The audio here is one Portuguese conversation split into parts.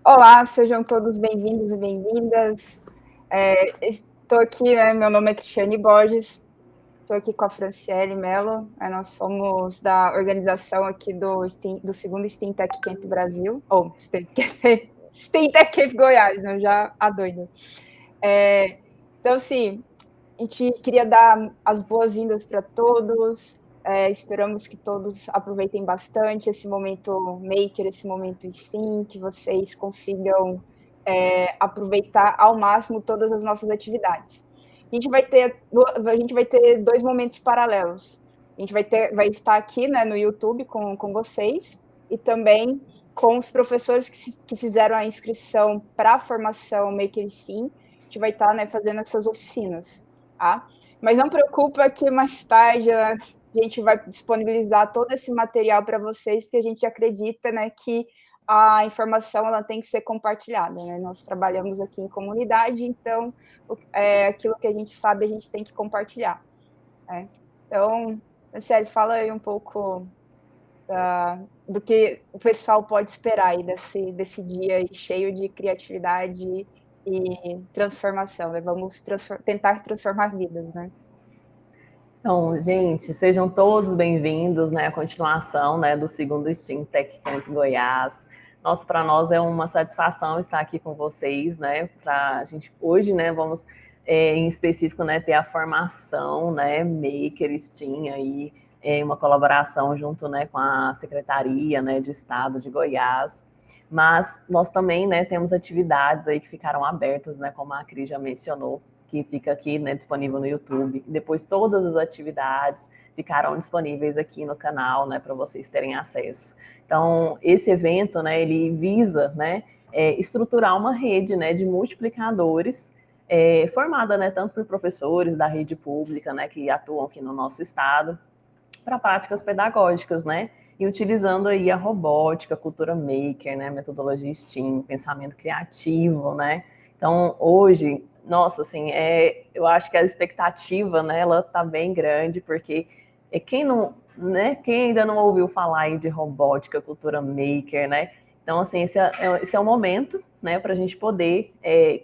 Olá, sejam todos bem-vindos e bem-vindas. Estou aqui, meu nome é Cristiane Borges, estou aqui com a Franciele Mello, nós somos da organização aqui do segundo Steam Tech Camp Brasil, ou Steam Tech Camp Goiás, né, já a doida. Então, assim, a gente queria dar as boas-vindas para todos. Esperamos que todos aproveitem bastante esse momento maker, esse momento Steam, que vocês consigam aproveitar ao máximo todas as nossas atividades. A gente vai ter dois momentos paralelos. A gente vai estar aqui, né, no YouTube com vocês e também com os professores que fizeram a inscrição para a formação Maker Steam. A gente vai estar, né, fazendo essas oficinas. Tá? Mas não preocupa que mais tarde a gente vai disponibilizar todo esse material para vocês, porque a gente acredita, né, que a informação ela tem que ser compartilhada. Né? Nós trabalhamos aqui em comunidade, então aquilo que a gente sabe a gente tem que compartilhar. Né? Então, Marcelo, fala aí um pouco do que o pessoal pode esperar aí desse dia aí cheio de criatividade e transformação. Né? Vamos tentar transformar vidas, né? Então, gente, sejam todos bem-vindos, né, à continuação, né, do segundo Steam Tech Camp Goiás. Nossa, para nós é uma satisfação estar aqui com vocês, né, para a gente hoje, né, vamos em específico, né, ter a formação, né, Maker Steam aí, uma colaboração junto, né, com a Secretaria, né, de Estado de Goiás. Mas nós também, né, temos atividades aí que ficaram abertas, né, como a Cris já mencionou, que fica aqui, né, disponível no YouTube. Depois todas as atividades ficarão disponíveis aqui no canal, né, para vocês terem acesso. Então, esse evento, né, ele visa, né, estruturar uma rede, né, de multiplicadores formada, né, tanto por professores da rede pública, né, que atuam aqui no nosso estado, para práticas pedagógicas, né, e utilizando aí a robótica, cultura maker, né, metodologia STEAM, pensamento criativo, né. Então, hoje, nossa, assim, eu acho que a expectativa, né, ela tá bem grande, porque quem não, né, quem ainda não ouviu falar aí de robótica, cultura maker, né, então, assim, esse é o momento, né, para a gente poder,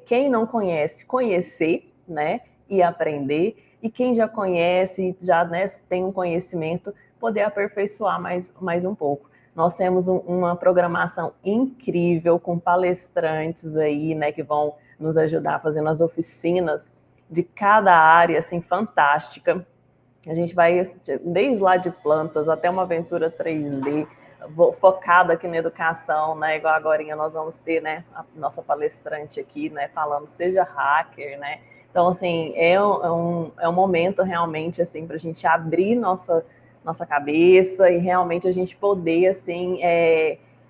quem não conhece, conhecer, né, e aprender, e quem já conhece, já, né, tem um conhecimento, poder aperfeiçoar mais um pouco. Nós temos uma programação incrível com palestrantes aí, né, que vão nos ajudar fazendo as oficinas de cada área, assim, fantástica. A gente vai desde lá de plantas até uma aventura 3D, focada aqui na educação, né? Igual agora nós vamos ter, né, a nossa palestrante aqui, né, falando seja hacker, né? Então, assim, é um momento realmente, assim, para a gente abrir nossa cabeça e realmente a gente poder, assim,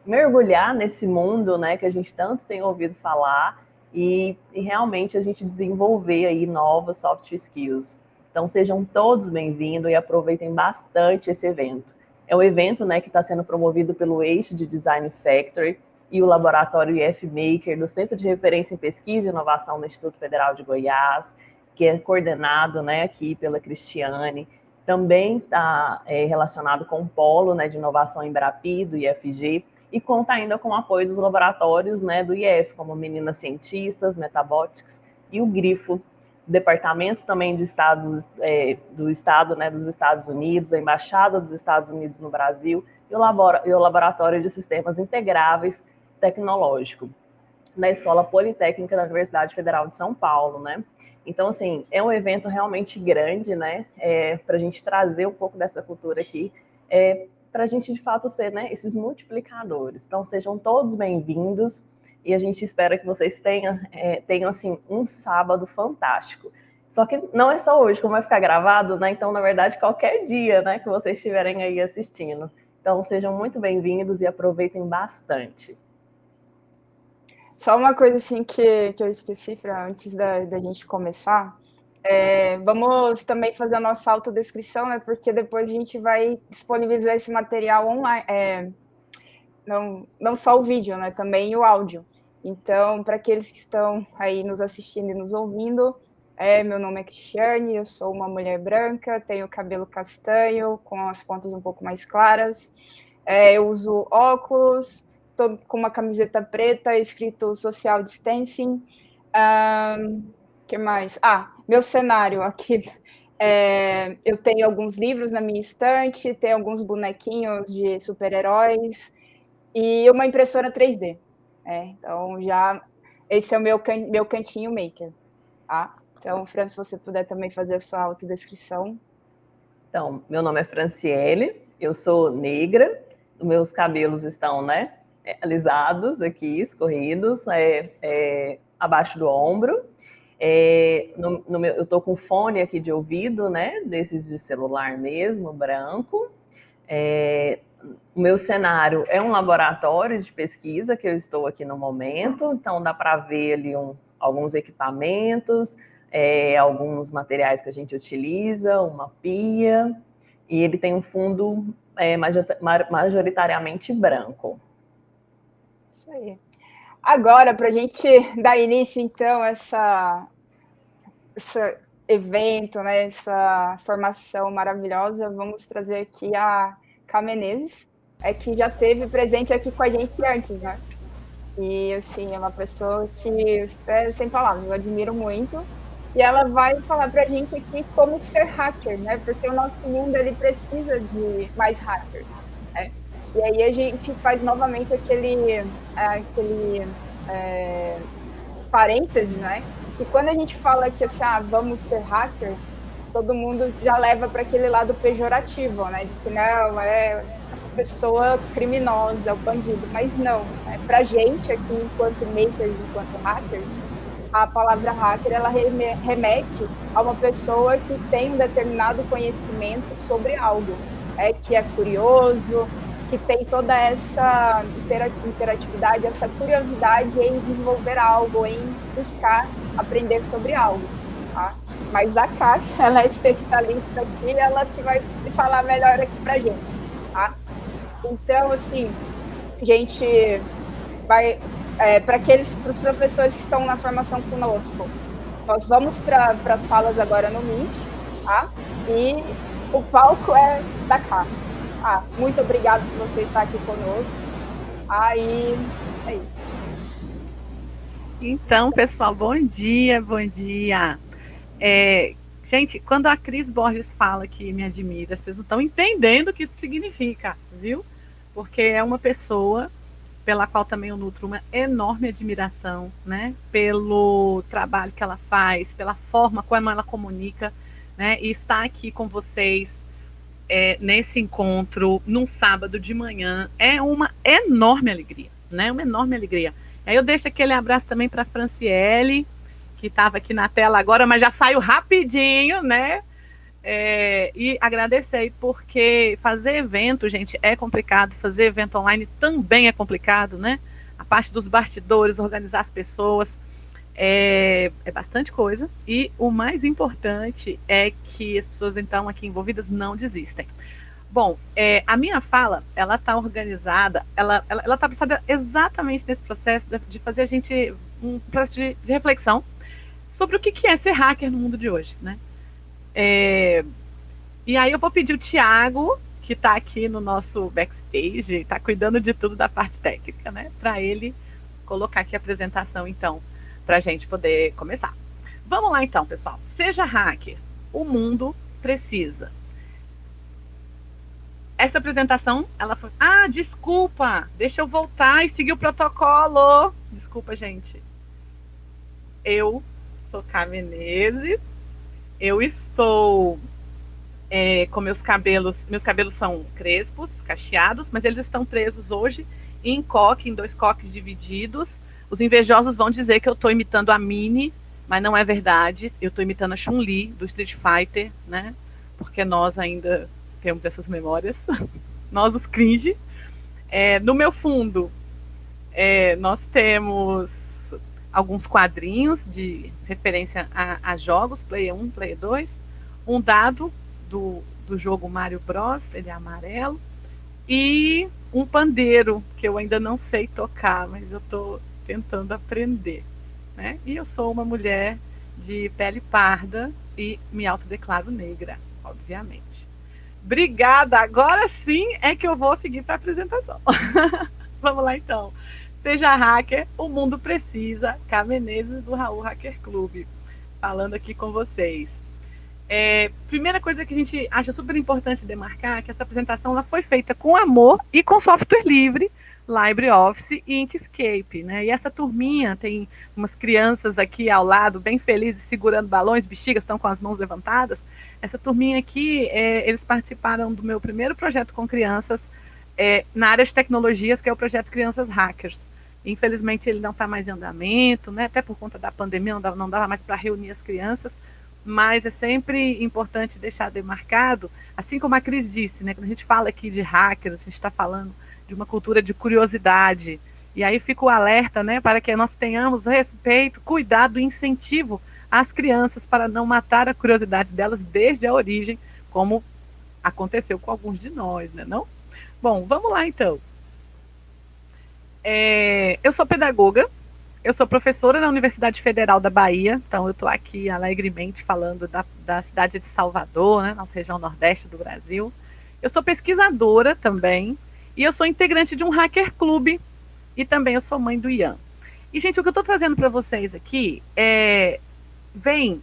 mergulhar nesse mundo, né, que a gente tanto tem ouvido falar e realmente a gente desenvolver aí novas soft skills. Então, sejam todos bem-vindos e aproveitem bastante esse evento. É um evento, né, que está sendo promovido pelo Eixo de Design Factory e o Laboratório IF Maker do Centro de Referência em Pesquisa e Inovação do Instituto Federal de Goiás, que é coordenado, né, aqui pela Cristiane. Também está relacionado com o Polo, né, de Inovação Embrapi, do IFG, e conta ainda com o apoio dos laboratórios, né, do IF, como Meninas Cientistas, Metabotics e o Grifo, departamento também de estados do estado, né, dos Estados Unidos, a embaixada dos Estados Unidos no Brasil e o laboratório de sistemas integráveis tecnológico da Escola Politécnica da Universidade Federal de São Paulo, né? Então, assim, é um evento realmente grande, né? Para a gente trazer um pouco dessa cultura aqui, para a gente de fato ser, né, esses multiplicadores. Então, sejam todos bem-vindos e a gente espera que vocês tenham assim, um sábado fantástico. Só que não é só hoje, como vai ficar gravado, né? Então, na verdade, qualquer dia, né, que vocês estiverem aí assistindo. Então, sejam muito bem-vindos e aproveitem bastante. Só uma coisa assim que eu esqueci, antes da gente começar. Vamos também fazer a nossa autodescrição, né? Porque depois a gente vai disponibilizar esse material online. Não só o vídeo, né? Também o áudio. Então, para aqueles que estão aí nos assistindo e nos ouvindo, meu nome é Cristiane, eu sou uma mulher branca, tenho cabelo castanho, com as pontas um pouco mais claras. Eu uso óculos, tô com uma camiseta preta escrito Social Distancing. Que mais? Meu cenário aqui. Eu tenho alguns livros na minha estante, tenho alguns bonequinhos de super-heróis e uma impressora 3D. Então, já esse é o meu cantinho maker. Tá? Então, Fran, se você puder também fazer a sua autodescrição. Então, meu nome é Franciele, eu sou negra, meus cabelos estão, né, alisados aqui, escorridos, abaixo do ombro. Eu tô com fone aqui de ouvido, né, desses de celular mesmo, branco. O meu cenário é um laboratório de pesquisa que eu estou aqui no momento, então dá para ver ali alguns equipamentos, alguns materiais que a gente utiliza, uma pia, e ele tem um fundo majoritariamente branco. Isso aí. Agora, para a gente dar início, então, a esse evento, né, essa formação maravilhosa, vamos trazer aqui a Ká Menezes, que já esteve presente aqui com a gente antes, né? E, assim, é uma pessoa que, sem palavras, eu admiro muito. E ela vai falar para a gente aqui como ser hacker, né? Porque o nosso mundo, ele precisa de mais hackers, né? E aí a gente faz novamente aquele parênteses, né? E quando a gente fala que, assim, vamos ser hacker, todo mundo já leva para aquele lado pejorativo, né? De que não, é a pessoa criminosa, o bandido. Mas não, né? Para a gente aqui, enquanto makers, enquanto hackers, a palavra hacker, ela remete a uma pessoa que tem um determinado conhecimento sobre algo, que é curioso, que tem toda essa interatividade, essa curiosidade em desenvolver algo, em buscar aprender sobre algo. Tá? Mas a Ká, ela é especialista aqui, ela que vai falar melhor aqui pra gente. Tá? Então, assim, a gente vai... para os professores que estão na formação conosco, nós vamos para as salas agora no Meet, tá? E o palco é da Ká. Muito obrigado por você estar aqui conosco. E é isso. Então, pessoal, bom dia, bom dia. Gente, quando a Cris Borges fala que me admira, vocês não estão entendendo o que isso significa, viu? Porque é uma pessoa pela qual também eu nutro uma enorme admiração, né? Pelo trabalho que ela faz, pela forma como ela comunica, né? E estar aqui com vocês nesse encontro, num sábado de manhã, é uma enorme alegria, né? Uma enorme alegria. Aí eu deixo aquele abraço também para a Franciele, que estava aqui na tela agora, mas já saiu rapidinho, né? E agradecer, porque fazer evento, gente, é complicado, fazer evento online também é complicado, né? A parte dos bastidores, organizar as pessoas, é bastante coisa, e o mais importante é que as pessoas, então, aqui envolvidas não desistem. Bom, a minha fala, ela está organizada, ela está pensada exatamente nesse processo de fazer a gente, um processo de reflexão sobre o que é ser hacker no mundo de hoje, né? E aí eu vou pedir o Thiago, que está aqui no nosso backstage, está cuidando de tudo da parte técnica, né? Para ele colocar aqui a apresentação, então, para a gente poder começar. Vamos lá, então, pessoal. Seja hacker, o mundo precisa. Essa apresentação, ela foi... desculpa, deixa eu voltar e seguir o protocolo. Desculpa, gente. Eu sou Ká Menezes, eu estou com meus cabelos são crespos, cacheados, mas eles estão presos hoje em dois coques divididos. Os invejosos vão dizer que eu estou imitando a Minnie, mas não é verdade. Eu estou imitando a Chun-Li, do Street Fighter, né? Porque nós ainda temos essas memórias. Nós, os cringe. No meu fundo, nós temos alguns quadrinhos de referência a jogos, Player 1, Player 2, um dado do jogo Mario Bros, ele é amarelo, e um pandeiro, que eu ainda não sei tocar, mas eu estou tentando aprender, né? E eu sou uma mulher de pele parda e me autodeclaro negra, obviamente. Obrigada, agora sim é que eu vou seguir para a apresentação. Vamos lá, então. Seja hacker, o mundo precisa. Cá Menezes, do Raul Hacker Clube, falando aqui com vocês. Primeira coisa que a gente acha super importante demarcar é que essa apresentação ela foi feita com amor e com software livre, LibreOffice e Inkscape, né? E essa turminha tem umas crianças aqui ao lado, bem felizes, segurando balões, bexigas, estão com as mãos levantadas. Essa turminha aqui, eles participaram do meu primeiro projeto com crianças na área de tecnologias, que é o projeto Crianças Hackers. Infelizmente, ele não está mais em andamento, né? Até por conta da pandemia, não dava mais para reunir as crianças, mas é sempre importante deixar demarcado, assim como a Cris disse, né? Quando a gente fala aqui de hackers, a gente está falando de uma cultura de curiosidade. E aí fica o alerta, né, para que nós tenhamos respeito, cuidado e incentivo às crianças para não matar a curiosidade delas desde a origem, como aconteceu com alguns de nós, né, não? Bom, vamos lá então. Eu sou pedagoga, eu sou professora na Universidade Federal da Bahia, então eu estou aqui alegremente falando da cidade de Salvador, né, nossa região nordeste do Brasil. Eu sou pesquisadora também, e eu sou integrante de um hacker clube, e também eu sou mãe do Ian. E, gente, o que eu estou trazendo para vocês aqui vem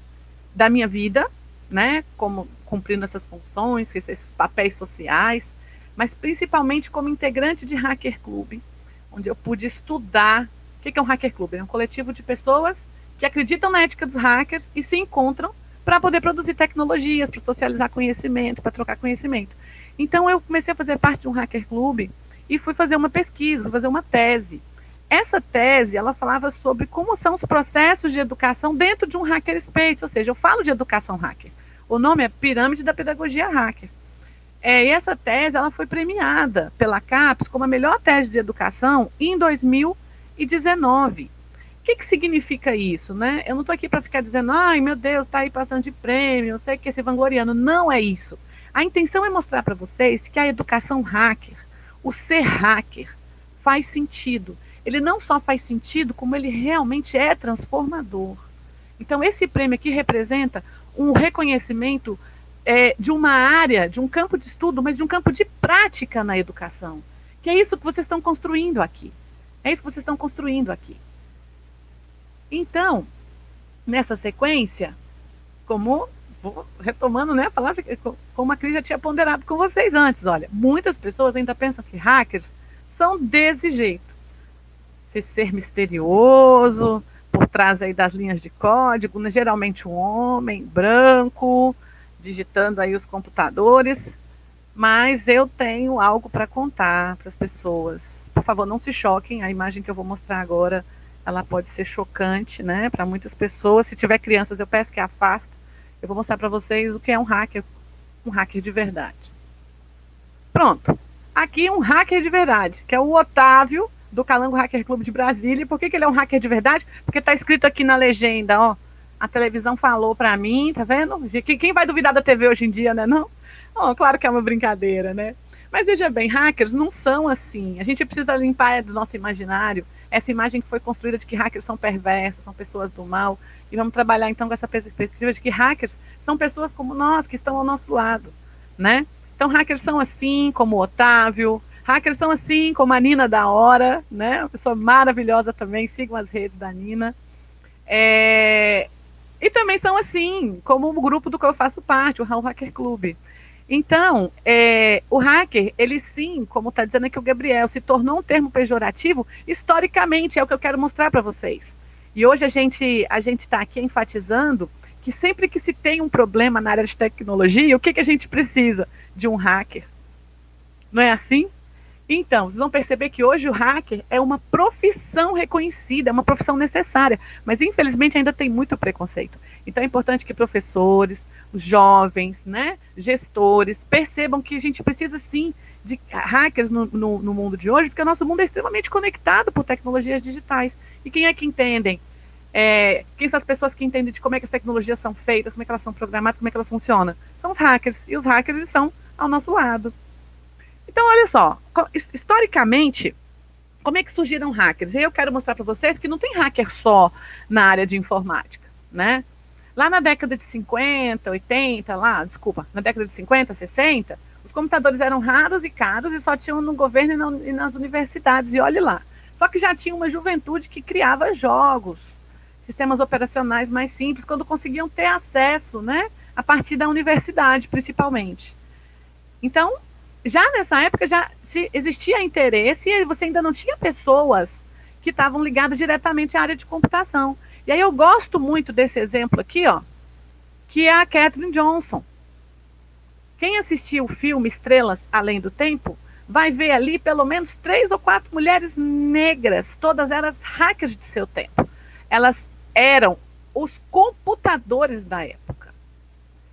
da minha vida, né, como cumprindo essas funções, esses papéis sociais, mas principalmente como integrante de hacker clube, onde eu pude estudar o que é um hacker clube. É um coletivo de pessoas que acreditam na ética dos hackers e se encontram para poder produzir tecnologias, para socializar conhecimento, para trocar conhecimento. Então, eu comecei a fazer parte de um hacker clube e fui fazer uma pesquisa, fui fazer uma tese. Essa tese, ela falava sobre como são os processos de educação dentro de um hacker space, ou seja, eu falo de educação hacker. O nome é Pirâmide da Pedagogia Hacker. E essa tese, ela foi premiada pela CAPES como a melhor tese de educação em 2019. O que significa isso, né? Eu não estou aqui para ficar dizendo, ai, meu Deus, está aí passando de prêmio, eu sei que esse vangloriano. Não é isso. A intenção é mostrar para vocês que a educação hacker, o ser hacker, faz sentido. Ele não só faz sentido, como ele realmente é transformador. Então, esse prêmio aqui representa um reconhecimento de uma área, de um campo de estudo, mas de um campo de prática na educação. Que é isso que vocês estão construindo aqui. É isso que vocês estão construindo aqui. Então, nessa sequência, como... Vou retomando, né, a palavra, como a Cris já tinha ponderado com vocês antes, olha, muitas pessoas ainda pensam que hackers são desse jeito. Esse ser misterioso, por trás aí das linhas de código, né, geralmente um homem branco, digitando aí os computadores, mas eu tenho algo para contar para as pessoas. Por favor, não se choquem, a imagem que eu vou mostrar agora, ela pode ser chocante, né, para muitas pessoas. Se tiver crianças, eu peço que afastem. Eu vou mostrar para vocês o que é um hacker de verdade. Pronto. Aqui um hacker de verdade, que é o Otávio, do Calango Hacker Clube de Brasília. E por que ele é um hacker de verdade? Porque está escrito aqui na legenda, ó. A televisão falou para mim, tá vendo? Quem vai duvidar da TV hoje em dia, né, não? Oh, claro que é uma brincadeira, né? Mas veja bem, hackers não são assim. A gente precisa limpar do nosso imaginário essa imagem que foi construída de que hackers são perversos, são pessoas do mal. E vamos trabalhar então com essa perspectiva de que hackers são pessoas como nós, que estão ao nosso lado, né? Então hackers são assim como o Otávio, hackers são assim como a Nina da Hora, né? Uma pessoa maravilhosa também, sigam as redes da Nina. E também são assim como o grupo do qual eu faço parte, o Raul Hacker Clube. Então, o hacker, ele sim, como está dizendo aqui o Gabriel, se tornou um termo pejorativo historicamente, é o que eu quero mostrar para vocês. E hoje a gente está aqui enfatizando que sempre que se tem um problema na área de tecnologia, o que a gente precisa? De um hacker. Não é assim? Então, vocês vão perceber que hoje o hacker é uma profissão reconhecida, é uma profissão necessária, mas infelizmente ainda tem muito preconceito. Então é importante que professores, os jovens, né, gestores, percebam que a gente precisa sim de hackers no mundo de hoje, porque o nosso mundo é extremamente conectado por tecnologias digitais. E quem é que entendem? Quem são as pessoas que entendem de como é que as tecnologias são feitas, como é que elas são programadas, como é que elas funcionam? São os hackers, e os hackers estão ao nosso lado. Então, olha só, historicamente, como é que surgiram hackers? E eu quero mostrar para vocês que não tem hacker só na área de informática, né? Lá na década de 50, 80, na década de 50, 60, os computadores eram raros e caros e só tinham no governo e nas universidades, e olhe lá. Só que já tinha uma juventude que criava jogos, sistemas operacionais mais simples, quando conseguiam ter acesso, né, a partir da universidade, principalmente. Então, já nessa época, já existia interesse e você ainda não tinha pessoas que estavam ligadas diretamente à área de computação. E aí eu gosto muito desse exemplo aqui, ó, que é a Katherine Johnson. Quem assistiu o filme Estrelas Além do Tempo vai ver ali pelo menos 3 ou 4 mulheres negras, todas elas hackers de seu tempo. Elas eram os computadores da época.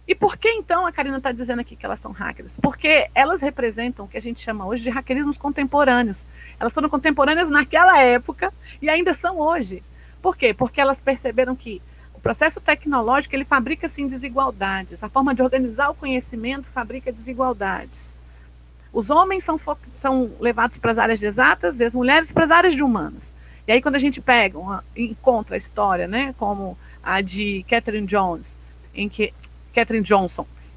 E por que então a Karina está dizendo aqui que elas são hackers? Porque elas representam o que a gente chama hoje de hackerismos contemporâneos. Elas foram contemporâneas naquela época e ainda são hoje. Por quê? Porque elas perceberam que o processo tecnológico ele fabrica sim desigualdades. A forma de organizar o conhecimento fabrica desigualdades. Os homens são levados para as áreas de exatas e as mulheres para as áreas de humanas. E aí quando a gente encontra a história, né, como a de Katherine Johnson,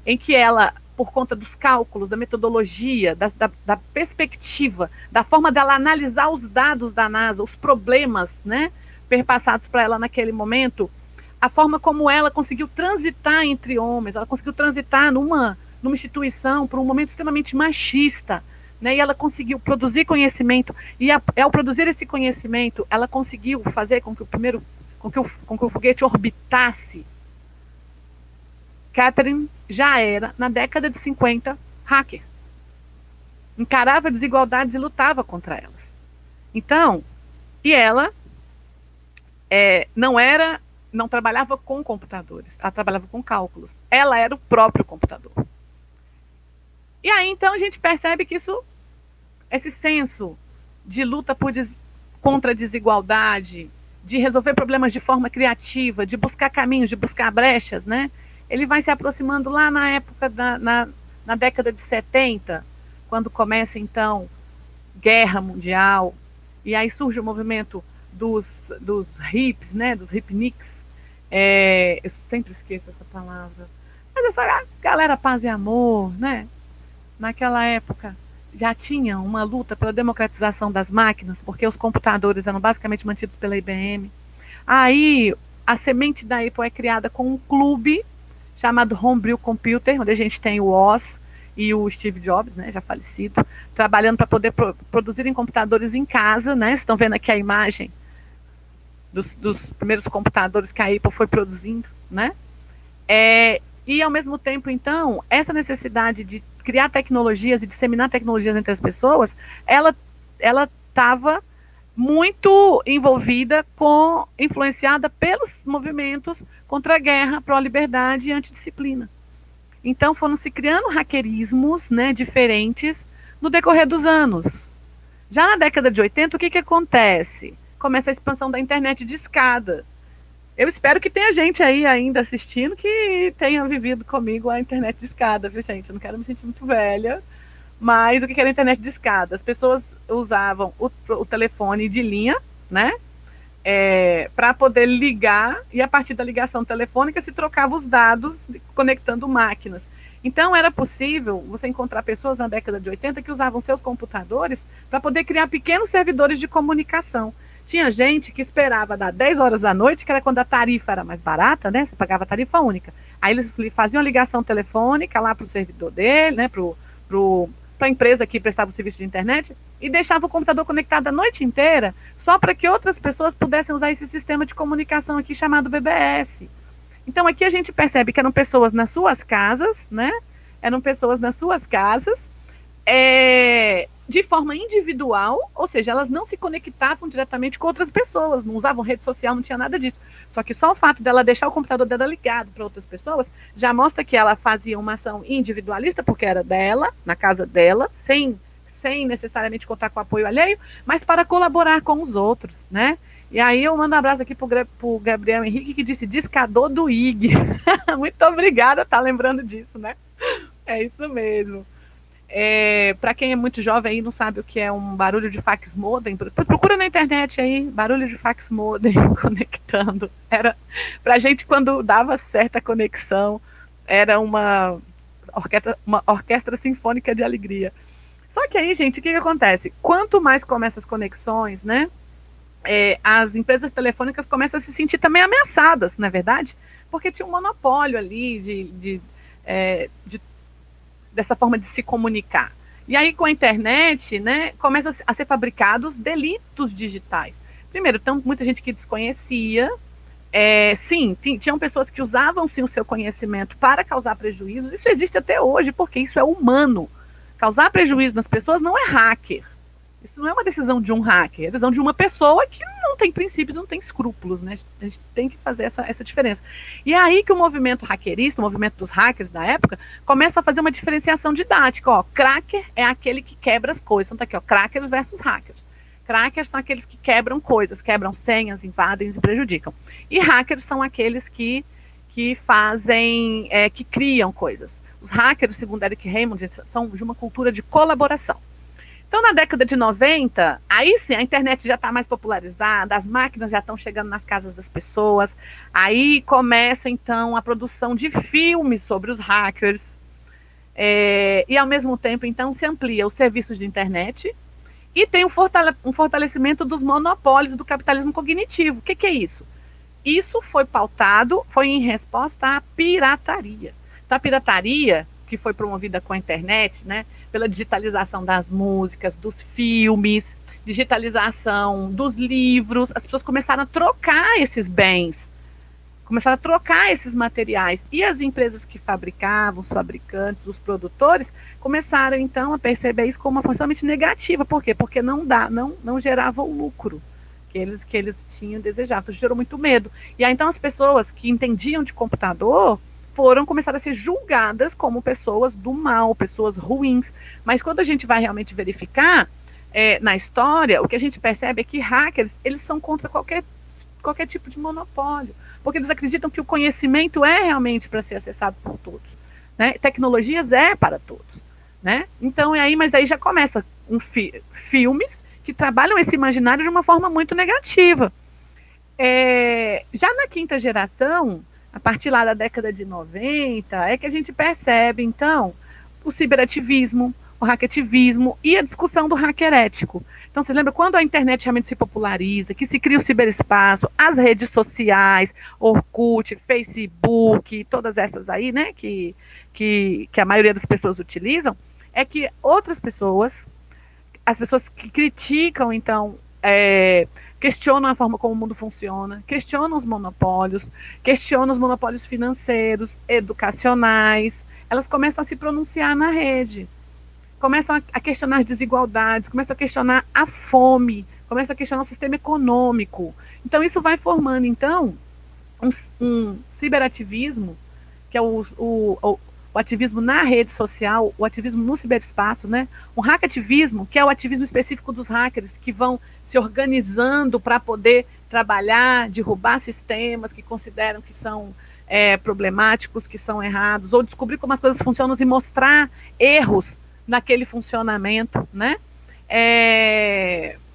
em que ela, por conta dos cálculos, da metodologia, da perspectiva, da forma dela analisar os dados da NASA, os problemas, né, perpassados para ela naquele momento, a forma como ela conseguiu transitar entre homens, ela conseguiu transitar numa instituição por um momento extremamente machista, né, e ela conseguiu produzir conhecimento, e ao produzir esse conhecimento, ela conseguiu fazer com que o foguete orbitasse. Katherine já era, na década de 50, hacker. Encarava desigualdades e lutava contra elas. Então, e ela não trabalhava com computadores, ela trabalhava com cálculos. Ela era o próprio computador. E aí, então, a gente percebe que esse senso de luta contra a desigualdade, de resolver problemas de forma criativa, de buscar caminhos, de buscar brechas, né? Ele vai se aproximando lá na época, na década de 70, quando começa, então, Guerra Mundial, e aí surge o movimento dos hips, né, dos hipniks, eu sempre esqueço essa palavra, mas essa galera paz e amor, né, naquela época já tinha uma luta pela democratização das máquinas, porque os computadores eram basicamente mantidos pela IBM. Aí a semente da Apple é criada com um clube chamado Homebrew Computer, onde a gente tem o Oz e o Steve Jobs, né, já falecido, trabalhando para poder produzirem computadores em casa, né? Vocês estão vendo aqui a imagem dos primeiros computadores que a Apple foi produzindo, né? E ao mesmo tempo, então, essa necessidade de criar tecnologias e disseminar tecnologias entre as pessoas, ela estava muito envolvida influenciada pelos movimentos contra a guerra, pró-liberdade e antidisciplina. Então foram se criando hackerismos, né, diferentes no decorrer dos anos. Já na década de 80, o que acontece? Começa a expansão da internet de escada. Eu espero que tenha gente aí ainda assistindo que tenha vivido comigo a internet de escada, viu, gente? Eu não quero me sentir muito velha, mas o que era a internet de escada? As pessoas usavam o telefone de linha, né? Para poder ligar, e a partir da ligação telefônica se trocava os dados conectando máquinas. Então era possível você encontrar pessoas na década de 80 que usavam seus computadores para poder criar pequenos servidores de comunicação. Tinha gente que esperava dar 10 horas da noite, que era quando a tarifa era mais barata, né? Você pagava tarifa única. Aí eles faziam a ligação telefônica lá para o servidor dele, né? Para a empresa que prestava o serviço de internet, e deixava o computador conectado a noite inteira, só para que outras pessoas pudessem usar esse sistema de comunicação aqui chamado BBS. Então aqui a gente percebe que eram pessoas nas suas casas, né? Eram pessoas nas suas casas, de forma individual, ou seja, elas não se conectavam diretamente com outras pessoas, não usavam rede social, não tinha nada disso. Só que só o fato dela deixar o computador dela ligado para outras pessoas já mostra que ela fazia uma ação individualista, porque era dela, na casa dela, sem necessariamente contar com o apoio alheio, mas para colaborar com os outros, né? E aí eu mando um abraço aqui para o Gabriel Henrique, que disse discador do IG. Muito obrigada, tá lembrando disso, né? É isso mesmo. Para quem é muito jovem aí não sabe o que é um barulho de fax modem, procura na internet aí, barulho de fax modem conectando. Era pra gente, quando dava certa conexão, era uma uma orquestra sinfônica de alegria. Só que aí, gente, o que acontece? Quanto mais começam as conexões, né? As empresas telefônicas começam a se sentir também ameaçadas, não é verdade? Porque tinha um monopólio ali dessa forma de se comunicar. E aí, com a internet, né, começam a ser fabricados delitos digitais. Primeiro, muita gente que desconhecia. Sim, tinham pessoas que usavam sim o seu conhecimento para causar prejuízos. Isso existe até hoje, porque isso é humano. Causar prejuízo nas pessoas não é hacker. Isso não é uma decisão de um hacker, é a decisão de uma pessoa que não tem princípios, não tem escrúpulos, né? A gente tem que fazer essa diferença. E é aí que o movimento hackerista, o movimento dos hackers da época, começa a fazer uma diferenciação didática. Ó, cracker é aquele que quebra as coisas. Então tá aqui, ó, crackers versus hackers. Crackers são aqueles que quebram coisas, quebram senhas, invadem e prejudicam. E hackers são aqueles que fazem, que criam coisas. Os hackers, segundo Eric Raymond, são de uma cultura de colaboração. Então, na década de 90, aí sim, a internet já está mais popularizada, as máquinas já estão chegando nas casas das pessoas, aí começa, então, a produção de filmes sobre os hackers, e, ao mesmo tempo, então, se amplia os serviços de internet e tem um fortalecimento dos monopólios do capitalismo cognitivo. O que é isso? Isso foi pautado, foi em resposta à pirataria. Então, a pirataria, que foi promovida com a internet, né, pela digitalização das músicas, dos filmes, digitalização dos livros, as pessoas começaram a trocar esses bens, começaram a trocar esses materiais. E as empresas que fabricavam, os fabricantes, os produtores, começaram, então, a perceber isso como uma função somente negativa. Por quê? Porque não gerava o lucro que eles tinham desejado. Então, gerou muito medo. E aí, então, as pessoas que entendiam de computador começaram a ser julgadas como pessoas do mal, pessoas ruins. Mas quando a gente vai realmente verificar na história, o que a gente percebe é que hackers, eles são contra qualquer tipo de monopólio, porque eles acreditam que o conhecimento é realmente para ser acessado por todos, né? Tecnologias é para todos, né? Então, mas aí já começa filmes que trabalham esse imaginário de uma forma muito negativa. Já na quinta geração, a partir lá da década de 90, é que a gente percebe, então, o ciberativismo, o hackativismo e a discussão do hacker ético. Então, vocês lembram quando a internet realmente se populariza, que se cria o ciberespaço, as redes sociais, Orkut, Facebook, todas essas aí, né, que a maioria das pessoas utilizam, é que outras pessoas, as pessoas que criticam, então, questionam a forma como o mundo funciona, questionam os monopólios financeiros, educacionais, elas começam a se pronunciar na rede, começam a questionar as desigualdades, começam a questionar a fome, começam a questionar o sistema econômico. Então, isso vai formando, então, um ciberativismo, que é o ativismo na rede social, o ativismo no ciberespaço, né? Um hackativismo, que é o ativismo específico dos hackers, que vão se organizando para poder trabalhar, derrubar sistemas que consideram que são problemáticos, que são errados, ou descobrir como as coisas funcionam e mostrar erros naquele funcionamento, né?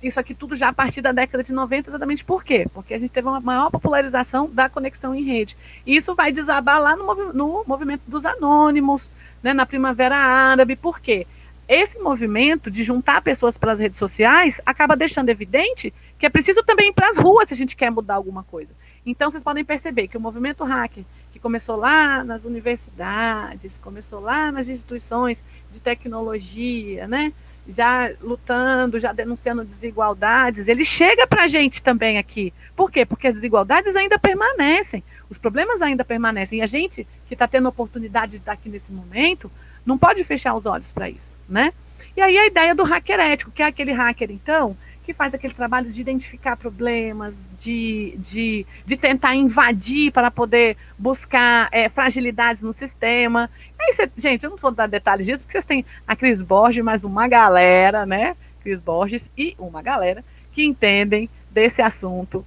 Isso aqui tudo já a partir da década de 90, exatamente por quê? Porque a gente teve uma maior popularização da conexão em rede. E isso vai desabar lá no movimento dos anônimos, né, na Primavera Árabe. Por quê? Esse movimento de juntar pessoas pelas redes sociais acaba deixando evidente que é preciso também ir para as ruas se a gente quer mudar alguma coisa. Então, vocês podem perceber que o movimento hacker, que começou lá nas universidades, começou lá nas instituições de tecnologia, né, já lutando, já denunciando desigualdades, ele chega para a gente também aqui. Por quê? Porque as desigualdades ainda permanecem, os problemas ainda permanecem, e a gente que está tendo a oportunidade de estar aqui nesse momento, não pode fechar os olhos para isso, né? E aí a ideia do hacker ético, que é aquele hacker, então, que faz aquele trabalho de identificar problemas, de tentar invadir para poder buscar fragilidades no sistema. E aí, gente, eu não vou dar detalhes disso, porque vocês têm a Cris Borges, mais uma galera, né? Cris Borges e uma galera que entendem desse assunto.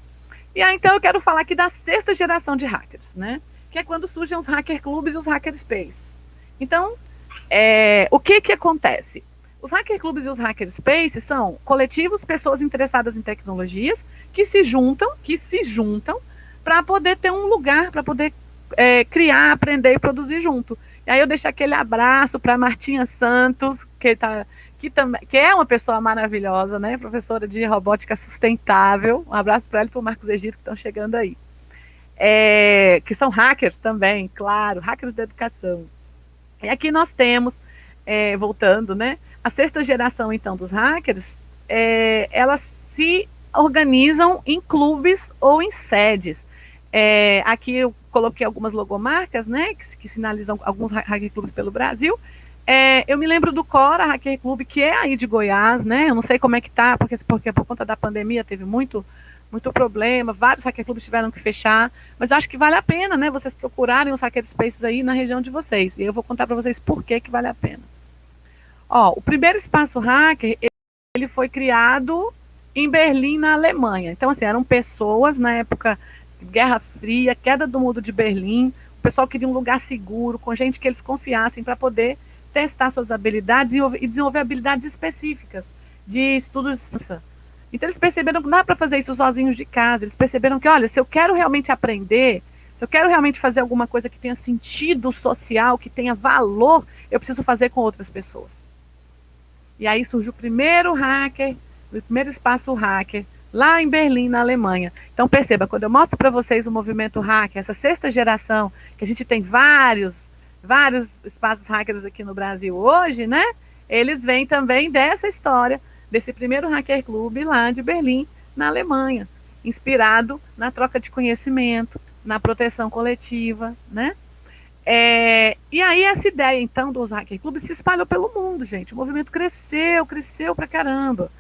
E aí, então, eu quero falar aqui da sexta geração de hackers, né? Que é quando surgem os hacker clubes e os hacker spaces. Então, o que acontece? Os hacker clubes e os hacker spaces são coletivos, pessoas interessadas em tecnologias que se juntam para poder ter um lugar, para poder criar, aprender e produzir junto. E aí eu deixo aquele abraço para Martinha Santos, que é uma pessoa maravilhosa, né? Professora de robótica sustentável. Um abraço para ela e para o Marcos Egito, que estão chegando aí. Que são hackers também, claro, hackers da educação. E aqui nós temos, voltando, né? A sexta geração, então, dos hackers, elas se organizam em clubes ou em sedes. Aqui eu coloquei algumas logomarcas, né, que sinalizam alguns hacker clubes pelo Brasil. Eu me lembro do Cora Hacker Club, que é aí de Goiás, né? Eu não sei como é que tá, porque por conta da pandemia teve muito problema, vários hacker clubes tiveram que fechar, mas eu acho que vale a pena, né, vocês procurarem os hacker spaces aí na região de vocês. E eu vou contar para vocês por que vale a pena. O primeiro espaço hacker, ele foi criado em Berlim, na Alemanha. Então, assim, eram pessoas na época Guerra Fria, queda do muro de Berlim, o pessoal queria um lugar seguro, com gente que eles confiassem para poder testar suas habilidades e desenvolver habilidades específicas de estudos de ciência. Então eles perceberam que não dá para fazer isso sozinhos de casa, eles perceberam que, olha, se eu quero realmente aprender, se eu quero realmente fazer alguma coisa que tenha sentido social, que tenha valor, eu preciso fazer com outras pessoas. E aí surgiu o primeiro espaço hacker, lá em Berlim, na Alemanha. Então perceba, quando eu mostro para vocês o movimento hacker, essa sexta geração, que a gente tem vários espaços hackers aqui no Brasil hoje, né? Eles vêm também dessa história, desse primeiro hacker clube lá de Berlim, na Alemanha, inspirado na troca de conhecimento, na proteção coletiva, né? E aí essa ideia, então, dos hacker clubes se espalhou pelo mundo, gente. O movimento cresceu pra caramba.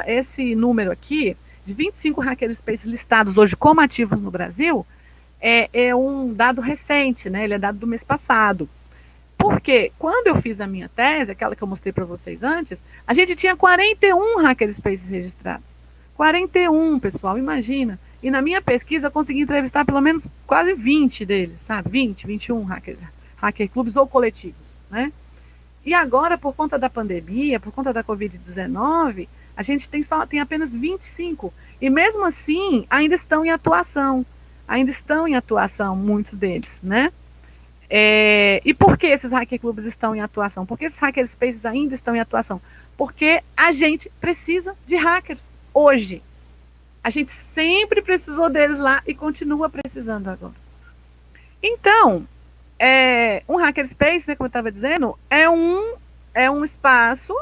Esse número aqui, de 25 hacker spaces listados hoje como ativos no Brasil, é um dado recente, né? Ele é dado do mês passado. Porque quando eu fiz a minha tese, aquela que eu mostrei para vocês antes, a gente tinha 41 hackerspaces registrados. 41, pessoal, imagina. E na minha pesquisa eu consegui entrevistar pelo menos quase 20 deles, sabe? 21 hacker clubes ou coletivos, né? E agora, por conta da pandemia, por conta da Covid-19, a gente tem apenas 25. E mesmo assim, ainda estão em atuação. Muitos deles, né? E por que esses hacker clubes estão em atuação? Por que esses hacker spaces ainda estão em atuação? Porque a gente precisa de hackers hoje. A gente sempre precisou deles lá e continua precisando agora. Então, um hacker space, né, como eu estava dizendo, é um espaço,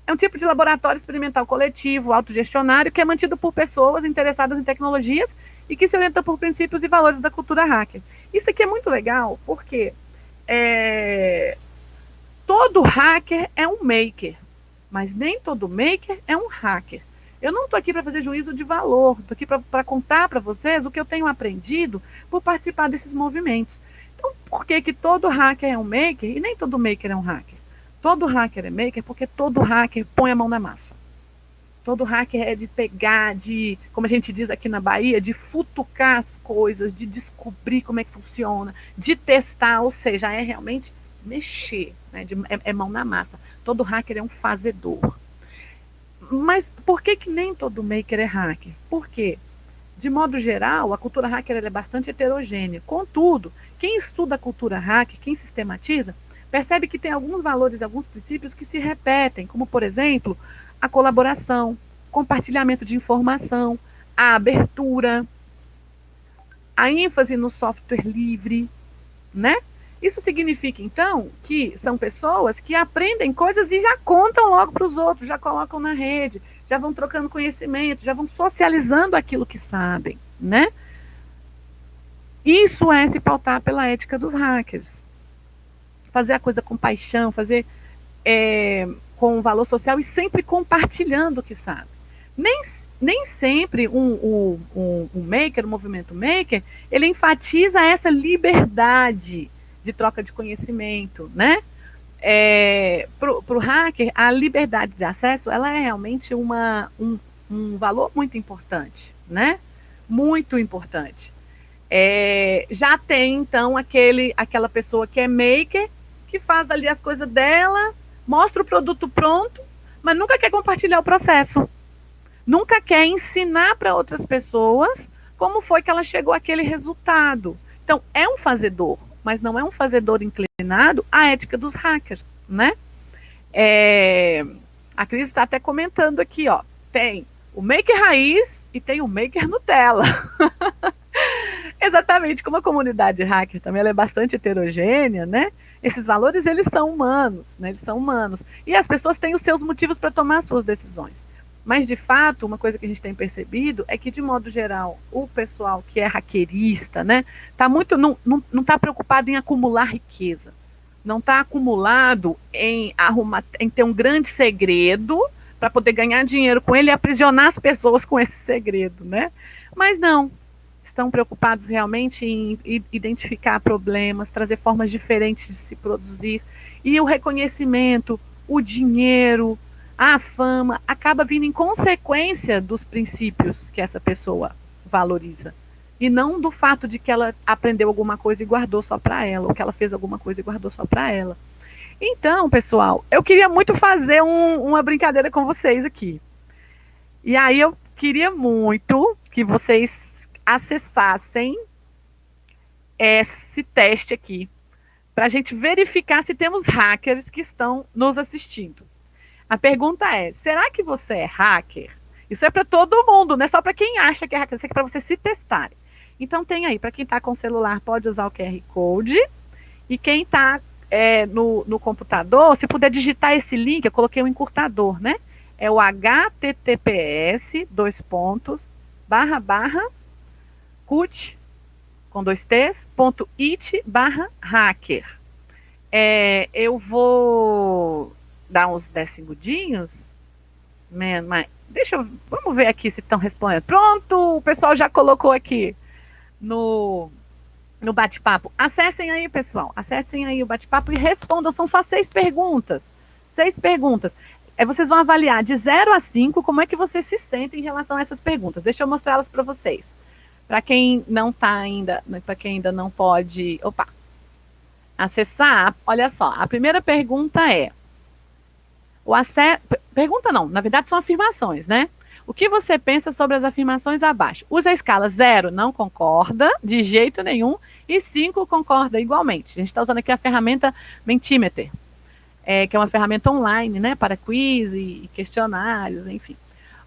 é um tipo de laboratório experimental coletivo, autogestionário, que é mantido por pessoas interessadas em tecnologias e que se orienta por princípios e valores da cultura hacker. Isso aqui é muito legal, porque todo hacker é um maker, mas nem todo maker é um hacker. Eu não estou aqui para fazer juízo de valor, estou aqui para contar para vocês o que eu tenho aprendido por participar desses movimentos. Então, por que todo hacker é um maker e nem todo maker é um hacker? Todo hacker é maker porque todo hacker põe a mão na massa. Todo hacker é de pegar, como a gente diz aqui na Bahia, de futucar as coisas, de descobrir como é que funciona, de testar, ou seja, é realmente mexer, né? É mão na massa. Todo hacker é um fazedor. Mas por que nem todo maker é hacker? Por quê? De modo geral, a cultura hacker é bastante heterogênea. Contudo, quem estuda a cultura hacker, quem sistematiza, percebe que tem alguns valores, alguns princípios que se repetem, como, por exemplo, a colaboração, compartilhamento de informação, a abertura, a ênfase no software livre, né? Isso significa, então, que são pessoas que aprendem coisas e já contam logo para os outros, já colocam na rede, já vão trocando conhecimento, já vão socializando aquilo que sabem, né? Isso é se pautar pela ética dos hackers. Fazer a coisa com paixão, fazer com valor social e sempre compartilhando o que sabe. Nem sempre um maker, um movimento maker, ele enfatiza essa liberdade de troca de conhecimento, né? Para o hacker, a liberdade de acesso, ela é realmente um valor muito importante, né? Muito importante. Já tem, então, aquela pessoa que é maker, que faz ali as coisas dela, mostra o produto pronto, mas nunca quer compartilhar o processo. Nunca quer ensinar para outras pessoas como foi que ela chegou àquele resultado. Então, é um fazedor. mas não é um fazedor inclinado à ética dos hackers, né? A Cris está até comentando aqui, ó, tem o maker raiz e tem o maker Nutella. Exatamente, como a comunidade hacker também ela é bastante heterogênea, né? Esses valores, eles são humanos, né? Eles são humanos. E as pessoas têm os seus motivos para tomar as suas decisões. Mas, de fato, uma coisa que a gente tem percebido é que, de modo geral, o pessoal que é hackerista, né, não está preocupado em acumular riqueza. Não está acumulado em ter um grande segredo para poder ganhar dinheiro com ele e aprisionar as pessoas com esse segredo, né? Mas não. Estão preocupados realmente em identificar problemas, trazer formas diferentes de se produzir. E o reconhecimento, o dinheiro, a fama, acaba vindo em consequência dos princípios que essa pessoa valoriza. E não do fato de que ela aprendeu alguma coisa e guardou só para ela, ou que ela fez alguma coisa e guardou só para ela. Então, pessoal, eu queria muito fazer uma brincadeira com vocês aqui. E aí eu queria muito que vocês acessassem esse teste aqui, para a gente verificar se temos hackers que estão nos assistindo. A pergunta é, será que você é hacker? Isso é para todo mundo, não é só para quem acha que é hacker, isso é para você se testarem. Então tem aí, para quem está com o celular, pode usar o QR Code, e quem está no computador, se puder digitar esse link, eu coloquei um encurtador, né? É o https://cut, com 2 T's, .it/hacker. Eu vou dar uns 10 segundinhos, mas vamos ver aqui se estão respondendo. Pronto, o pessoal já colocou aqui no bate-papo. Acessem aí, pessoal, acessem aí o bate-papo e respondam, são só 6 perguntas. 6 perguntas. Vocês vão avaliar de 0 a 5 como é que vocês se sentem em relação a essas perguntas. Deixa eu mostrá-las para vocês. Para quem não está ainda, para quem ainda não pode, acessar, olha só, a primeira pergunta é, pergunta não, na verdade são afirmações, né? O que você pensa sobre as afirmações abaixo? Usa a escala 0, não concorda, de jeito nenhum, e 5 concorda igualmente. A gente está usando aqui a ferramenta Mentimeter, que é uma ferramenta online, né, para quiz e questionários, enfim.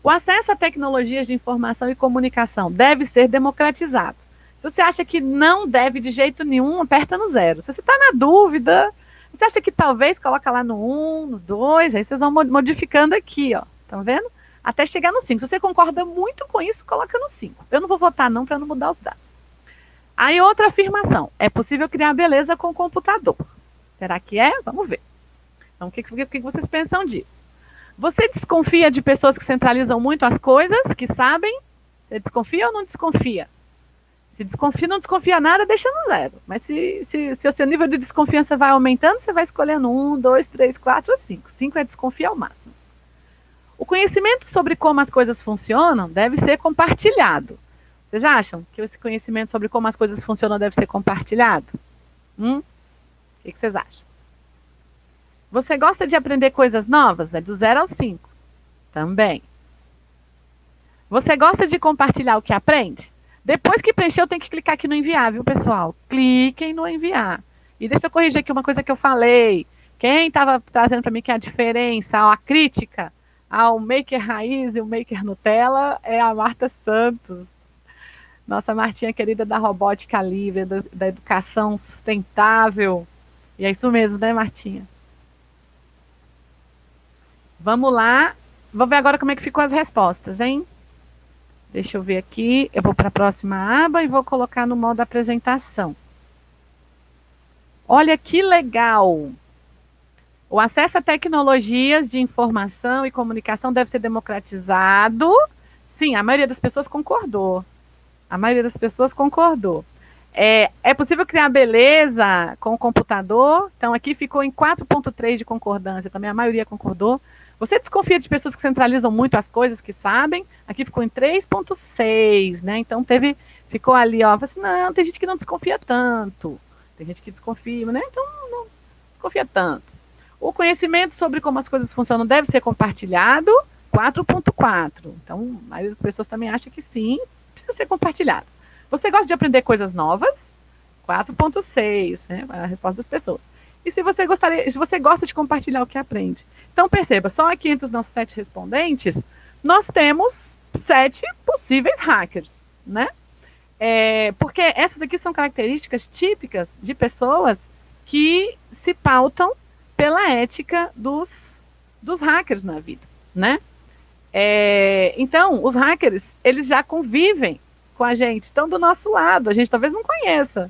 O acesso a tecnologias de informação e comunicação deve ser democratizado. Se você acha que não deve de jeito nenhum, aperta no 0. Se você está na dúvida, você acha que talvez, coloca lá no 1, no 2, aí vocês vão modificando aqui, ó, estão vendo? Até chegar no 5. Se você concorda muito com isso, coloca no 5. Eu não vou votar não, para não mudar os dados. Aí outra afirmação, é possível criar beleza com o computador. Será que é? Vamos ver. Então, o que vocês pensam disso? Você desconfia de pessoas que centralizam muito as coisas, que sabem? Você desconfia ou não desconfia? Se desconfia, não desconfia nada, deixa no 0. Mas se o seu nível de desconfiança vai aumentando, você vai escolhendo 1, 2, 3, 4 ou 5. 5 é desconfia ao máximo. O conhecimento sobre como as coisas funcionam deve ser compartilhado. Vocês acham que esse conhecimento sobre como as coisas funcionam deve ser compartilhado? O que vocês acham? Você gosta de aprender coisas novas? É do 0 ao 5. Também. Você gosta de compartilhar o que aprende? Depois que preencheu, tem que clicar aqui no enviar, viu, pessoal? Cliquem no enviar. E deixa eu corrigir aqui uma coisa que eu falei. Quem estava trazendo para mim que a diferença, a crítica ao Maker Raiz e o Maker Nutella é a Marta Santos. Nossa Martinha querida da robótica livre, da educação sustentável. E é isso mesmo, né, Martinha? Vamos lá. Vamos ver agora como é que ficou as respostas, hein? Deixa eu ver aqui. Eu vou para a próxima aba e vou colocar no modo apresentação. Olha que legal! O acesso a tecnologias de informação e comunicação deve ser democratizado. Sim, a maioria das pessoas concordou. A maioria das pessoas concordou. É possível criar beleza com o computador? Então, aqui ficou em 4,3 de concordância. Também a maioria concordou. Você desconfia de pessoas que centralizam muito as coisas que sabem? Aqui ficou em 3,6, né? Então, ficou ali, ó. Assim, não, tem gente que não desconfia tanto. Tem gente que desconfia, né? Então, não desconfia tanto. O conhecimento sobre como as coisas funcionam deve ser compartilhado, 4,4. Então, a maioria das pessoas também acha que sim, precisa ser compartilhado. Você gosta de aprender coisas novas? 4,6, né? A resposta das pessoas. E se você gosta de compartilhar o que aprende. Então, perceba, só aqui entre os nossos 7 respondentes, nós temos 7 possíveis hackers, né? Porque essas aqui são características típicas de pessoas que se pautam pela ética dos hackers na vida, né? Então, os hackers, eles já convivem com a gente, estão do nosso lado, a gente talvez não conheça,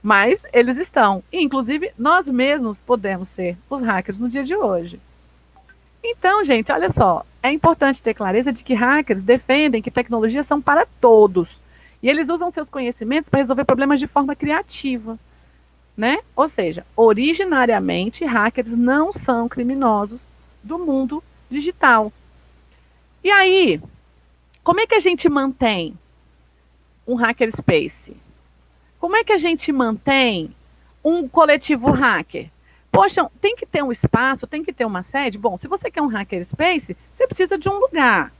mas eles estão. E, inclusive, nós mesmos podemos ser os hackers no dia de hoje. Então, gente, olha só, é importante ter clareza de que hackers defendem que tecnologias são para todos. E eles usam seus conhecimentos para resolver problemas de forma criativa, né? Ou seja, originariamente, hackers não são criminosos do mundo digital. E aí, como é que a gente mantém um hackerspace? Como é que a gente mantém um coletivo hacker? Poxa, tem que ter um espaço, tem que ter uma sede. Bom, se você quer um hackerspace, você precisa de um lugar.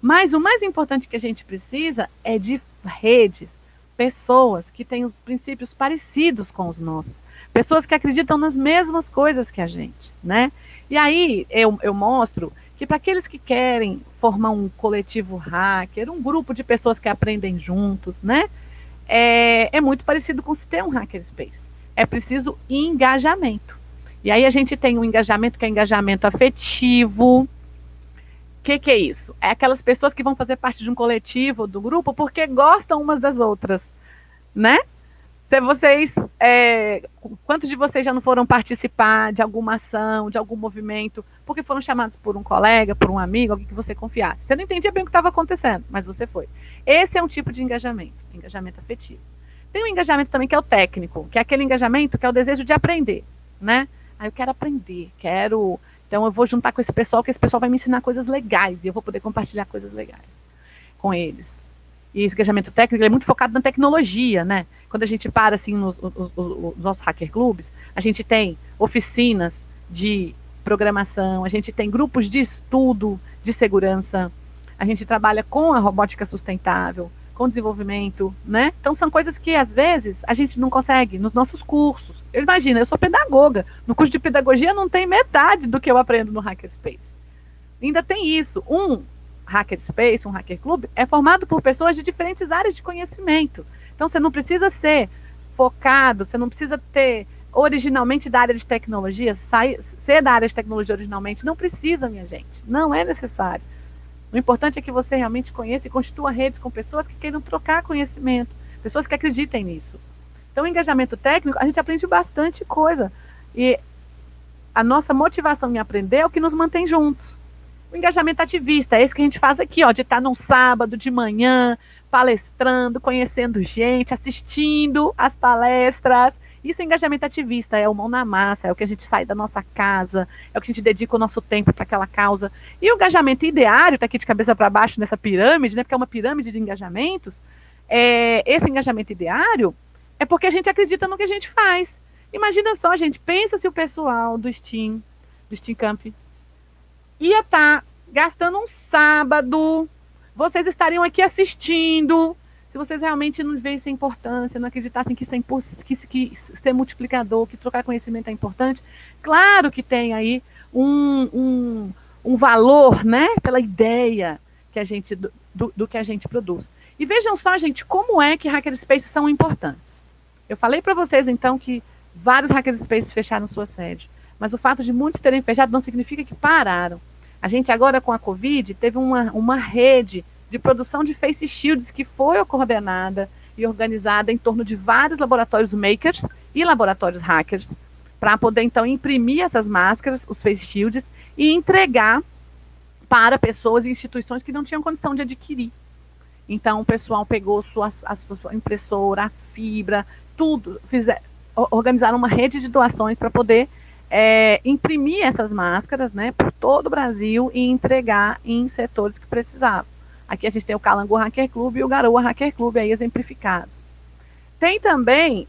Mas o mais importante que a gente precisa é de redes, pessoas que têm os princípios parecidos com os nossos, pessoas que acreditam nas mesmas coisas que a gente, né? E aí eu mostro que para aqueles que querem formar um coletivo hacker, um grupo de pessoas que aprendem juntos, né? É muito parecido com se ter um hackerspace. É preciso engajamento. E aí a gente tem um engajamento que é engajamento afetivo. O que é isso? É aquelas pessoas que vão fazer parte de um coletivo, do grupo, porque gostam umas das outras, né? Se vocês, quantos de vocês já não foram participar de alguma ação, de algum movimento, porque foram chamados por um colega, por um amigo, alguém que você confiasse? Você não entendia bem o que estava acontecendo, mas você foi. Esse é um tipo de engajamento afetivo. Tem um engajamento também que é o técnico, que é aquele engajamento que é o desejo de aprender, né? Aí eu quero aprender, então eu vou juntar com esse pessoal, que esse pessoal vai me ensinar coisas legais, e eu vou poder compartilhar coisas legais com eles. E esse engajamento técnico é muito focado na tecnologia, né? Quando a gente para, assim, nos nossos hacker clubes, a gente tem oficinas de programação, a gente tem grupos de estudo de segurança, a gente trabalha com a robótica sustentável, com desenvolvimento, né? Então são coisas que, às vezes, a gente não consegue nos nossos cursos. Imagina, eu sou pedagoga, no curso de pedagogia não tem metade do que eu aprendo no Hackerspace. Ainda tem isso, um hackerspace, um hacker club, é formado por pessoas de diferentes áreas de conhecimento. Então, você não precisa ser focado, você não precisa ter originalmente da área de tecnologia, ser da área de tecnologia originalmente, não precisa, minha gente, não é necessário. O importante é que você realmente conheça e constitua redes com pessoas que queiram trocar conhecimento, pessoas que acreditem nisso. Então, o engajamento técnico, a gente aprende bastante coisa. E a nossa motivação em aprender é o que nos mantém juntos. O engajamento ativista é esse que a gente faz aqui, ó, de estar num sábado de manhã, palestrando, conhecendo gente, assistindo as palestras. Isso é engajamento ativista, é o mão na massa, é o que a gente sai da nossa casa, é o que a gente dedica o nosso tempo para aquela causa. E o engajamento ideário, está aqui de cabeça para baixo nessa pirâmide, né, porque é uma pirâmide de engajamentos. Esse engajamento ideário é porque a gente acredita no que a gente faz. Imagina só, gente, pensa se o pessoal do Steam Camp, ia estar gastando um sábado, vocês estariam aqui assistindo, se vocês realmente não vissem importância, não acreditassem que ser multiplicador, que trocar conhecimento é importante. Claro que tem aí um valor, né, pela ideia que a gente, do que a gente produz. E vejam só, gente, como é que hackerspaces são importantes. Eu falei para vocês, então, que vários hackerspaces fecharam sua sede. Mas o fato de muitos terem fechado não significa que pararam. A gente agora, com a Covid, teve uma rede de produção de face shields que foi coordenada e organizada em torno de vários laboratórios makers e laboratórios hackers, para poder, então, imprimir essas máscaras, os face shields, e entregar para pessoas e instituições que não tinham condição de adquirir. Então, o pessoal pegou a sua impressora, a fibra, tudo, organizaram uma rede de doações para poder imprimir essas máscaras, né, por todo o Brasil e entregar em setores que precisavam. Aqui a gente tem o Calango Hacker Club e o Garoa Hacker Club aí exemplificados. Tem também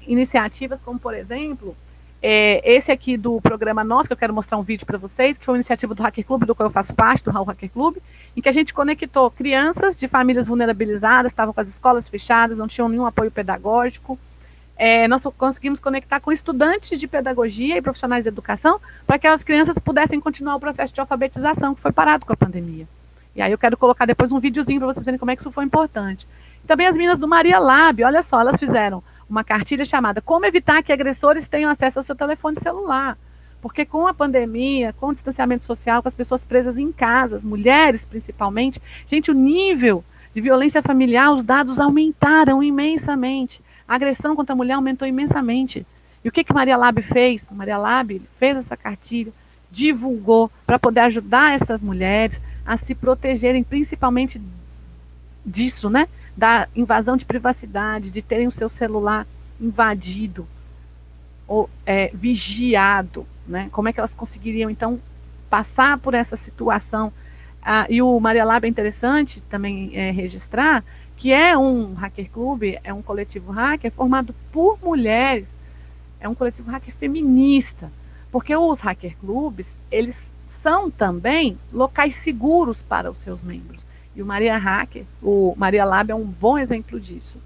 iniciativas como, por exemplo, esse aqui do programa nosso, que eu quero mostrar um vídeo para vocês, que foi uma iniciativa do Hacker Club, do qual eu faço parte, do Raul Hacker Club, em que a gente conectou crianças de famílias vulnerabilizadas, estavam com as escolas fechadas, não tinham nenhum apoio pedagógico, nós conseguimos conectar com estudantes de pedagogia e profissionais de educação para que as crianças pudessem continuar o processo de alfabetização que foi parado com a pandemia. E aí eu quero colocar depois um videozinho para vocês verem como é que isso foi importante. Também as meninas do Maria Lab, olha só, elas fizeram uma cartilha chamada Como Evitar que Agressores Tenham Acesso ao Seu Telefone Celular. Porque com a pandemia, com o distanciamento social, com as pessoas presas em casa, as mulheres principalmente, gente, o nível de violência familiar, os dados aumentaram imensamente. A agressão contra a mulher aumentou imensamente. E o que Maria Lab fez? Maria Lab fez essa cartilha, divulgou para poder ajudar essas mulheres a se protegerem principalmente disso, né? Da invasão de privacidade, de terem o seu celular invadido ou vigiado, né? Como é que elas conseguiriam, então, passar por essa situação? E o Maria Lab é interessante também registrar que é um hacker club, é um coletivo hacker formado por mulheres, é um coletivo hacker feminista, porque os hacker clubes, eles são também locais seguros para os seus membros. E o Maria Lab é um bom exemplo disso.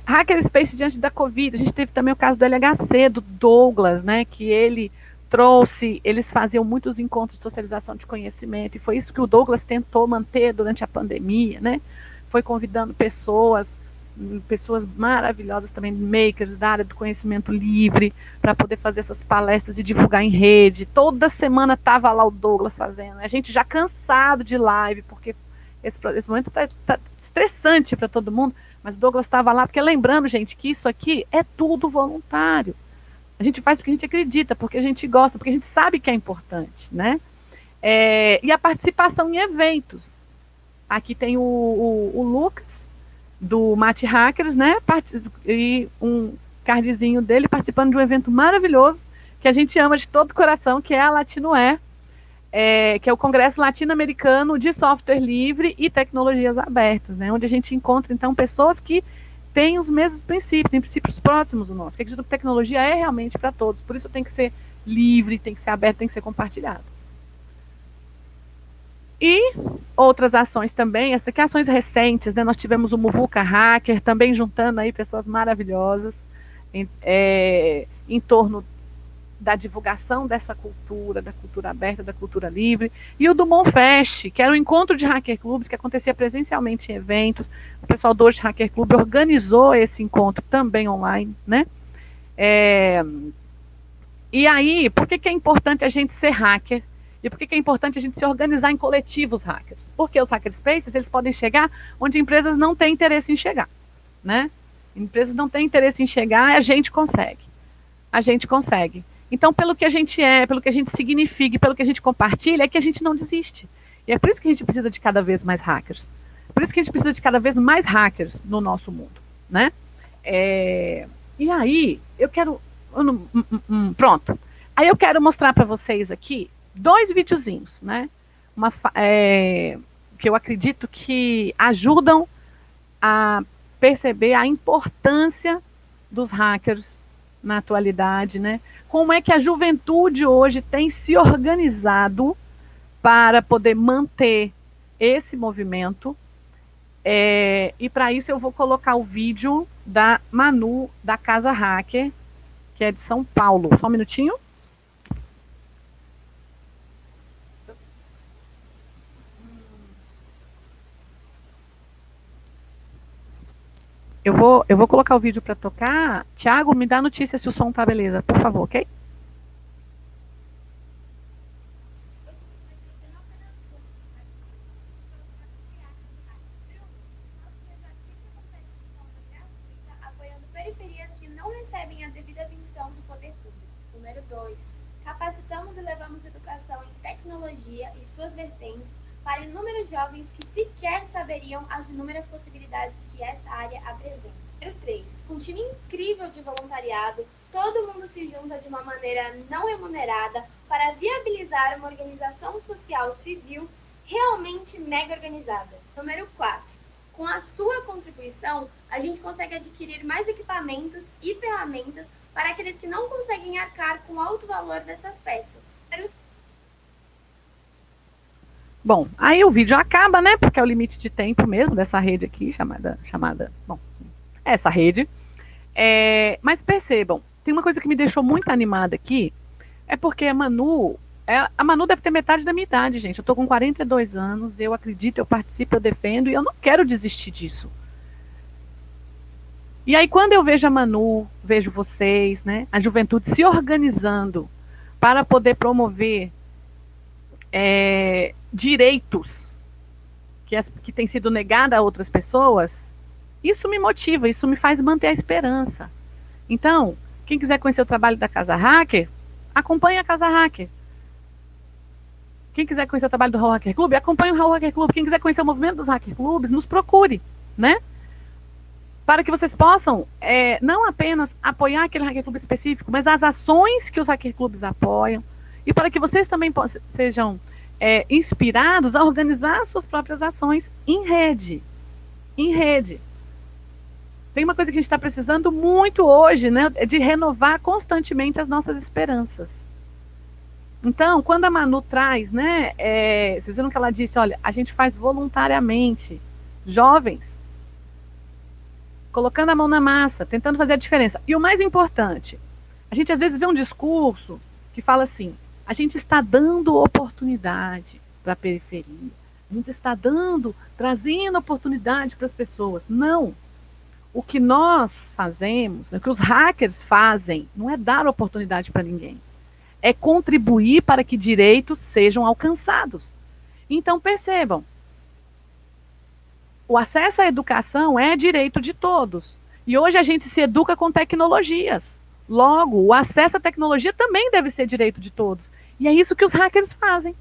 Hackerspace diante da Covid, a gente teve também o caso do LHC, do Douglas, né, que eles faziam muitos encontros de socialização de conhecimento, e foi isso que o Douglas tentou manter durante a pandemia, né, foi convidando pessoas maravilhosas também, makers da área do conhecimento livre, para poder fazer essas palestras e divulgar em rede. Toda semana estava lá o Douglas fazendo, a gente já cansado de live, porque esse momento está estressante para todo mundo, mas o Douglas estava lá, porque lembrando, gente, que isso aqui é tudo voluntário. A gente faz porque a gente acredita, porque a gente gosta, porque a gente sabe que é importante, né? E a participação em eventos. Aqui tem o Lucas, do Mate Hackers, né? E um cardzinho dele participando de um evento maravilhoso, que a gente ama de todo o coração, que é a Latinoair, que é o Congresso Latino-Americano de Software Livre e Tecnologias Abertas, né? Onde a gente encontra, então, pessoas que têm os mesmos princípios, têm princípios próximos do nosso, que acreditam que tecnologia é realmente para todos, por isso tem que ser livre, tem que ser aberto, tem que ser compartilhado. E outras ações também, essas aqui ações recentes, né? Nós tivemos o Muvuca Hacker, também juntando aí pessoas maravilhosas em torno da divulgação dessa cultura, da cultura aberta, da cultura livre, e o do Monfest, que era um encontro de hacker clubes que acontecia presencialmente em eventos. O pessoal do Hoje Hacker Club organizou esse encontro também online, né? E aí, por que é importante a gente ser hacker? E por que é importante a gente se organizar em coletivos hackers? Porque os hackerspaces, eles podem chegar onde empresas não têm interesse em chegar, né? Empresas não têm interesse em chegar, a gente consegue. A gente consegue. Então, pelo que a gente é, pelo que a gente significa, pelo que a gente compartilha, é que a gente não desiste. E é por isso que a gente precisa de cada vez mais hackers. Por isso que a gente precisa de cada vez mais hackers no nosso mundo, né? E aí, eu quero... pronto. Aí eu quero mostrar para vocês aqui 2 videozinhos, né? Que eu acredito que ajudam a perceber a importância dos hackers na atualidade, né? Como é que a juventude hoje tem se organizado para poder manter esse movimento. E para isso eu vou colocar o vídeo da Manu, da Casa Hacker, que é de São Paulo. Só um minutinho. Eu vou colocar o vídeo para tocar. Tiago, me dá notícia se o som tá beleza, por favor, ok? Apoiando periferias que não recebem a devida atenção do poder público. Número 2. Capacitamos e levamos educação em tecnologia e suas vertentes para inúmeros jovens que sequer saberiam as inúmeras possibilidades que essa área apresenta. Número 3. Com um time incrível de voluntariado, todo mundo se junta de uma maneira não remunerada para viabilizar uma organização social civil realmente mega organizada. Número 4. Com a sua contribuição, a gente consegue adquirir mais equipamentos e ferramentas para aqueles que não conseguem arcar com o alto valor dessas peças. Bom, aí o vídeo acaba, né? Porque é o limite de tempo mesmo dessa rede aqui, chamada, bom, essa rede. Mas percebam, tem uma coisa que me deixou muito animada aqui, é porque a Manu deve ter metade da minha idade, gente. Eu tô com 42 anos, eu acredito, eu participo, eu defendo, e eu não quero desistir disso. E aí, quando eu vejo a Manu, vejo vocês, né, a juventude se organizando para poder promover direitos que têm sido negados a outras pessoas, isso me motiva, isso me faz manter a esperança. Então, quem quiser conhecer o trabalho da Casa Hacker, acompanhe a Casa Hacker. Quem quiser conhecer o trabalho do Raul Hacker Club, acompanhe o Raul Hacker Club. Quem quiser conhecer o movimento dos Hacker Clubs, nos procure, né? Para que vocês possam não apenas apoiar aquele Hacker Club específico, mas as ações que os Hacker Clubs apoiam, e para que vocês também sejam inspirados a organizar suas próprias ações em rede. Em rede. Tem uma coisa que a gente está precisando muito hoje, né? É de renovar constantemente as nossas esperanças. Então, quando a Manu traz, né? Vocês viram que ela disse, olha, a gente faz voluntariamente. Jovens, colocando a mão na massa, tentando fazer a diferença. E o mais importante, a gente às vezes vê um discurso que fala assim, a gente está dando oportunidade para a periferia. A gente está trazendo oportunidade para as pessoas. Não. O que nós fazemos, o que os hackers fazem, não é dar oportunidade para ninguém. É contribuir para que direitos sejam alcançados. Então, percebam, o acesso à educação é direito de todos. E hoje a gente se educa com tecnologias. Logo, o acesso à tecnologia também deve ser direito de todos. E é isso que os hackers fazem.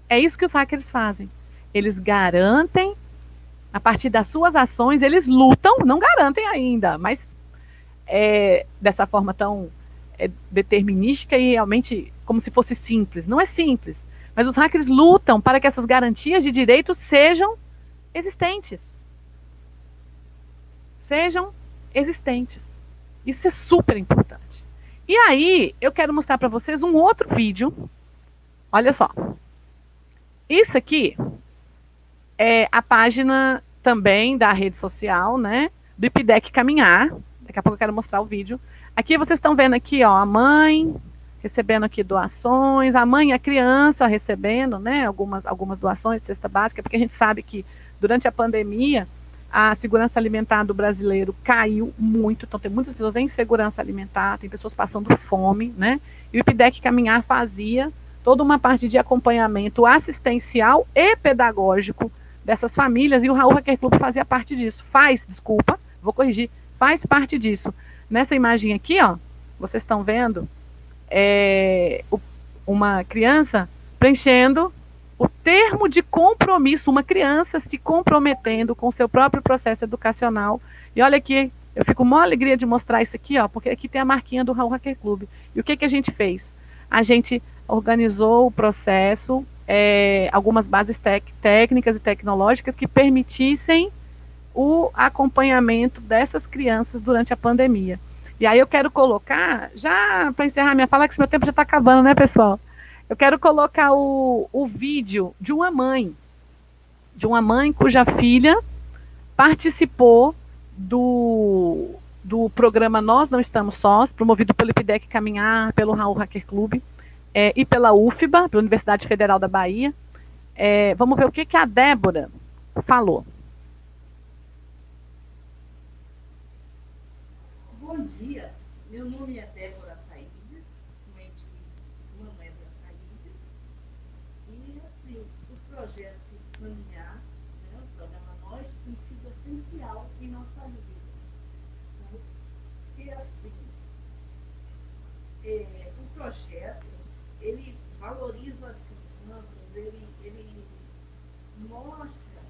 É isso que os hackers fazem. Eles garantem, a partir das suas ações, eles lutam, não garantem ainda, mas dessa forma tão determinística e realmente como se fosse simples. Não é simples, mas os hackers lutam para que essas garantias de direitos sejam existentes. Sejam existentes. Isso é super importante. E aí, eu quero mostrar para vocês um outro vídeo. Olha só. Isso aqui é a página também da rede social, né? Do IPDEC Caminhar. Daqui a pouco eu quero mostrar o vídeo. Aqui vocês estão vendo aqui, ó, a mãe recebendo aqui doações, a mãe e a criança recebendo, né, algumas doações de cesta básica, porque a gente sabe que durante a pandemia a segurança alimentar do brasileiro caiu muito, então tem muitas pessoas em insegurança alimentar, tem pessoas passando fome, né? E o IPDEC Caminhar fazia toda uma parte de acompanhamento assistencial e pedagógico dessas famílias, e o Raul Hacker Club fazia parte disso. Faz parte disso. Nessa imagem aqui, ó, vocês estão vendo uma criança preenchendo o termo de compromisso, uma criança se comprometendo com o seu próprio processo educacional. E olha aqui, eu fico com uma alegria de mostrar isso aqui, ó, porque aqui tem a marquinha do Raul Hacker Club. E o que a gente fez? A gente organizou o processo, algumas bases técnicas e tecnológicas que permitissem o acompanhamento dessas crianças durante a pandemia. E aí eu quero colocar, já para encerrar minha fala, que meu tempo já está acabando, né, pessoal? Eu quero colocar o vídeo de uma mãe cuja filha participou do programa Nós Não Estamos Sós, promovido pelo IPDEC Caminhar, pelo Raul Hacker Club, e pela UFBA, pela Universidade Federal da Bahia. Vamos ver o que a Débora falou. Bom dia, meu nome é Débora Taides, mãe de Manuela Taides, e assim, o projeto Caminhar, né, o programa Nós, tem sido essencial em nossa vida. Porque assim, o projeto, ele valoriza as crianças, ele mostra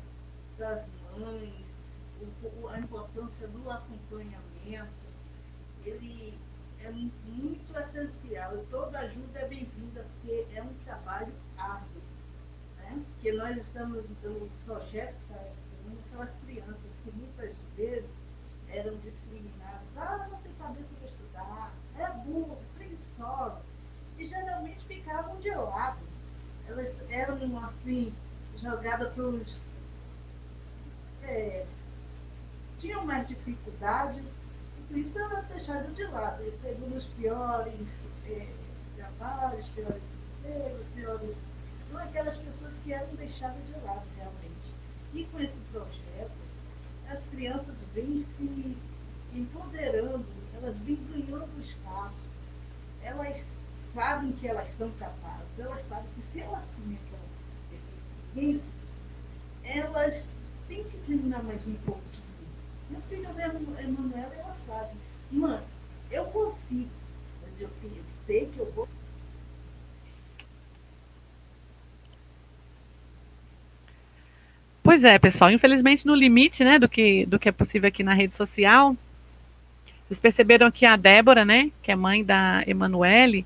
para as mães a importância do acompanhamento. Ele é muito essencial e toda ajuda é bem-vinda, porque é um trabalho árduo, né? Porque nós estamos no projeto para aquelas crianças que muitas vezes eram discriminadas, não tem cabeça para estudar, é burro, preguiçosa, e geralmente ficavam de lado. Elas eram assim, jogadas para os... tinham mais dificuldade. por isso ela é deixada de lado. Ele pegou nos piores trabalhos, piores empregos, piores. Então, aquelas pessoas que eram deixadas de lado realmente. E com esse projeto, as crianças vêm se empoderando, elas vêm ganhando espaço, elas sabem que elas são capazes, elas sabem que se elas têm aquela deficiência, elas têm que treinar mais um pouquinho. Minha filha mesmo, Emanuela, ela sabe, mãe, eu consigo, mas eu sei que eu vou. Pois é, pessoal, infelizmente no limite, né, do que é possível aqui na rede social, vocês perceberam que a Débora, né, que é mãe da Emanuele,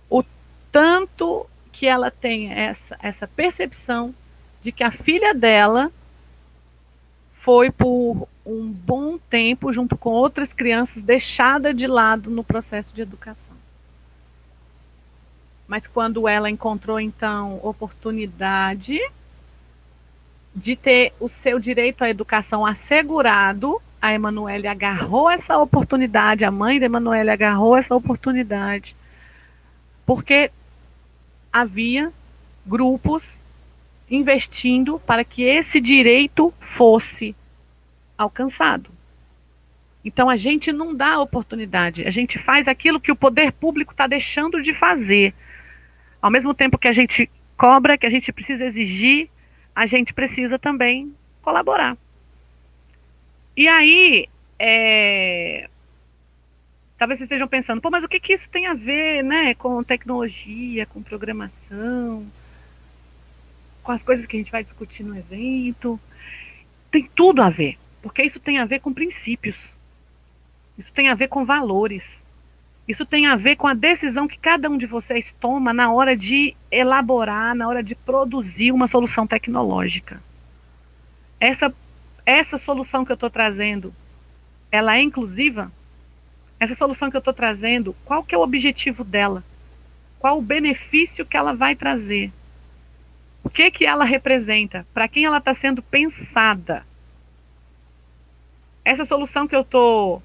o tanto que ela tem essa percepção de que a filha dela foi por um bom tempo, junto com outras crianças, deixada de lado no processo de educação. Mas quando ela encontrou, então, oportunidade de ter o seu direito à educação assegurado, a Emanuele agarrou essa oportunidade, a mãe da Emanuele agarrou essa oportunidade, porque havia grupos investindo para que esse direito fosse alcançado. Então a gente não dá oportunidade, a gente faz aquilo que o poder público está deixando de fazer. Ao mesmo tempo que a gente cobra, que a gente precisa exigir, a gente precisa também colaborar. E aí, talvez vocês estejam pensando, pô, mas o que isso tem a ver, né, com tecnologia, com programação, com as coisas que a gente vai discutir no evento? Tem tudo a ver, porque isso tem a ver com princípios, isso tem a ver com valores, isso tem a ver com a decisão que cada um de vocês toma na hora de elaborar, na hora de produzir uma solução tecnológica. Essa solução que eu estou trazendo, ela é inclusiva? Essa solução que eu estou trazendo, qual que é o objetivo dela? Qual o benefício que ela vai trazer? O que ela representa? Para quem ela está sendo pensada? Essa solução que eu estou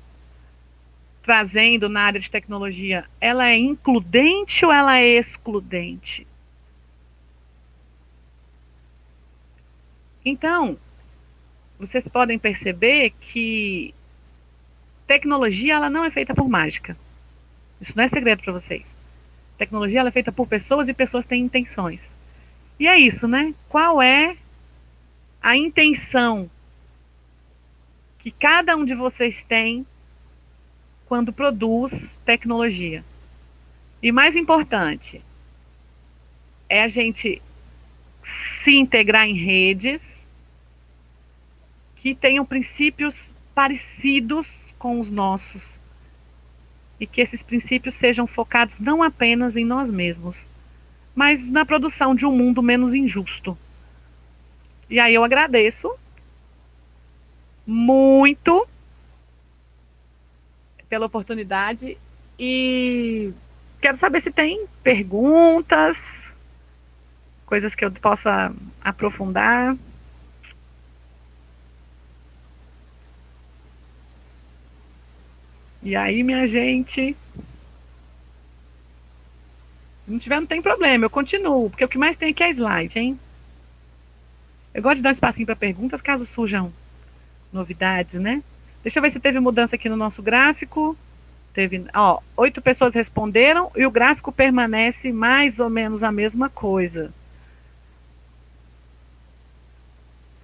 trazendo na área de tecnologia, ela é includente ou ela é excludente? Então, vocês podem perceber que tecnologia ela não é feita por mágica. Isso não é segredo para vocês. Tecnologia ela é feita por pessoas e pessoas têm intenções. E é isso, né? Qual é a intenção que cada um de vocês tem quando produz tecnologia? E mais importante, é a gente se integrar em redes que tenham princípios parecidos com os nossos. E que esses princípios sejam focados não apenas em nós mesmos, mas na produção de um mundo menos injusto. E aí eu agradeço muito pela oportunidade e quero saber se tem perguntas, coisas que eu possa aprofundar. E aí, minha gente, se não tiver, não tem problema, eu continuo, porque o que mais tem aqui é slide, hein? Eu gosto de dar um espacinho para perguntas, caso surjam novidades, né? Deixa eu ver se teve mudança aqui no nosso gráfico. Teve, 8 pessoas responderam e o gráfico permanece mais ou menos a mesma coisa.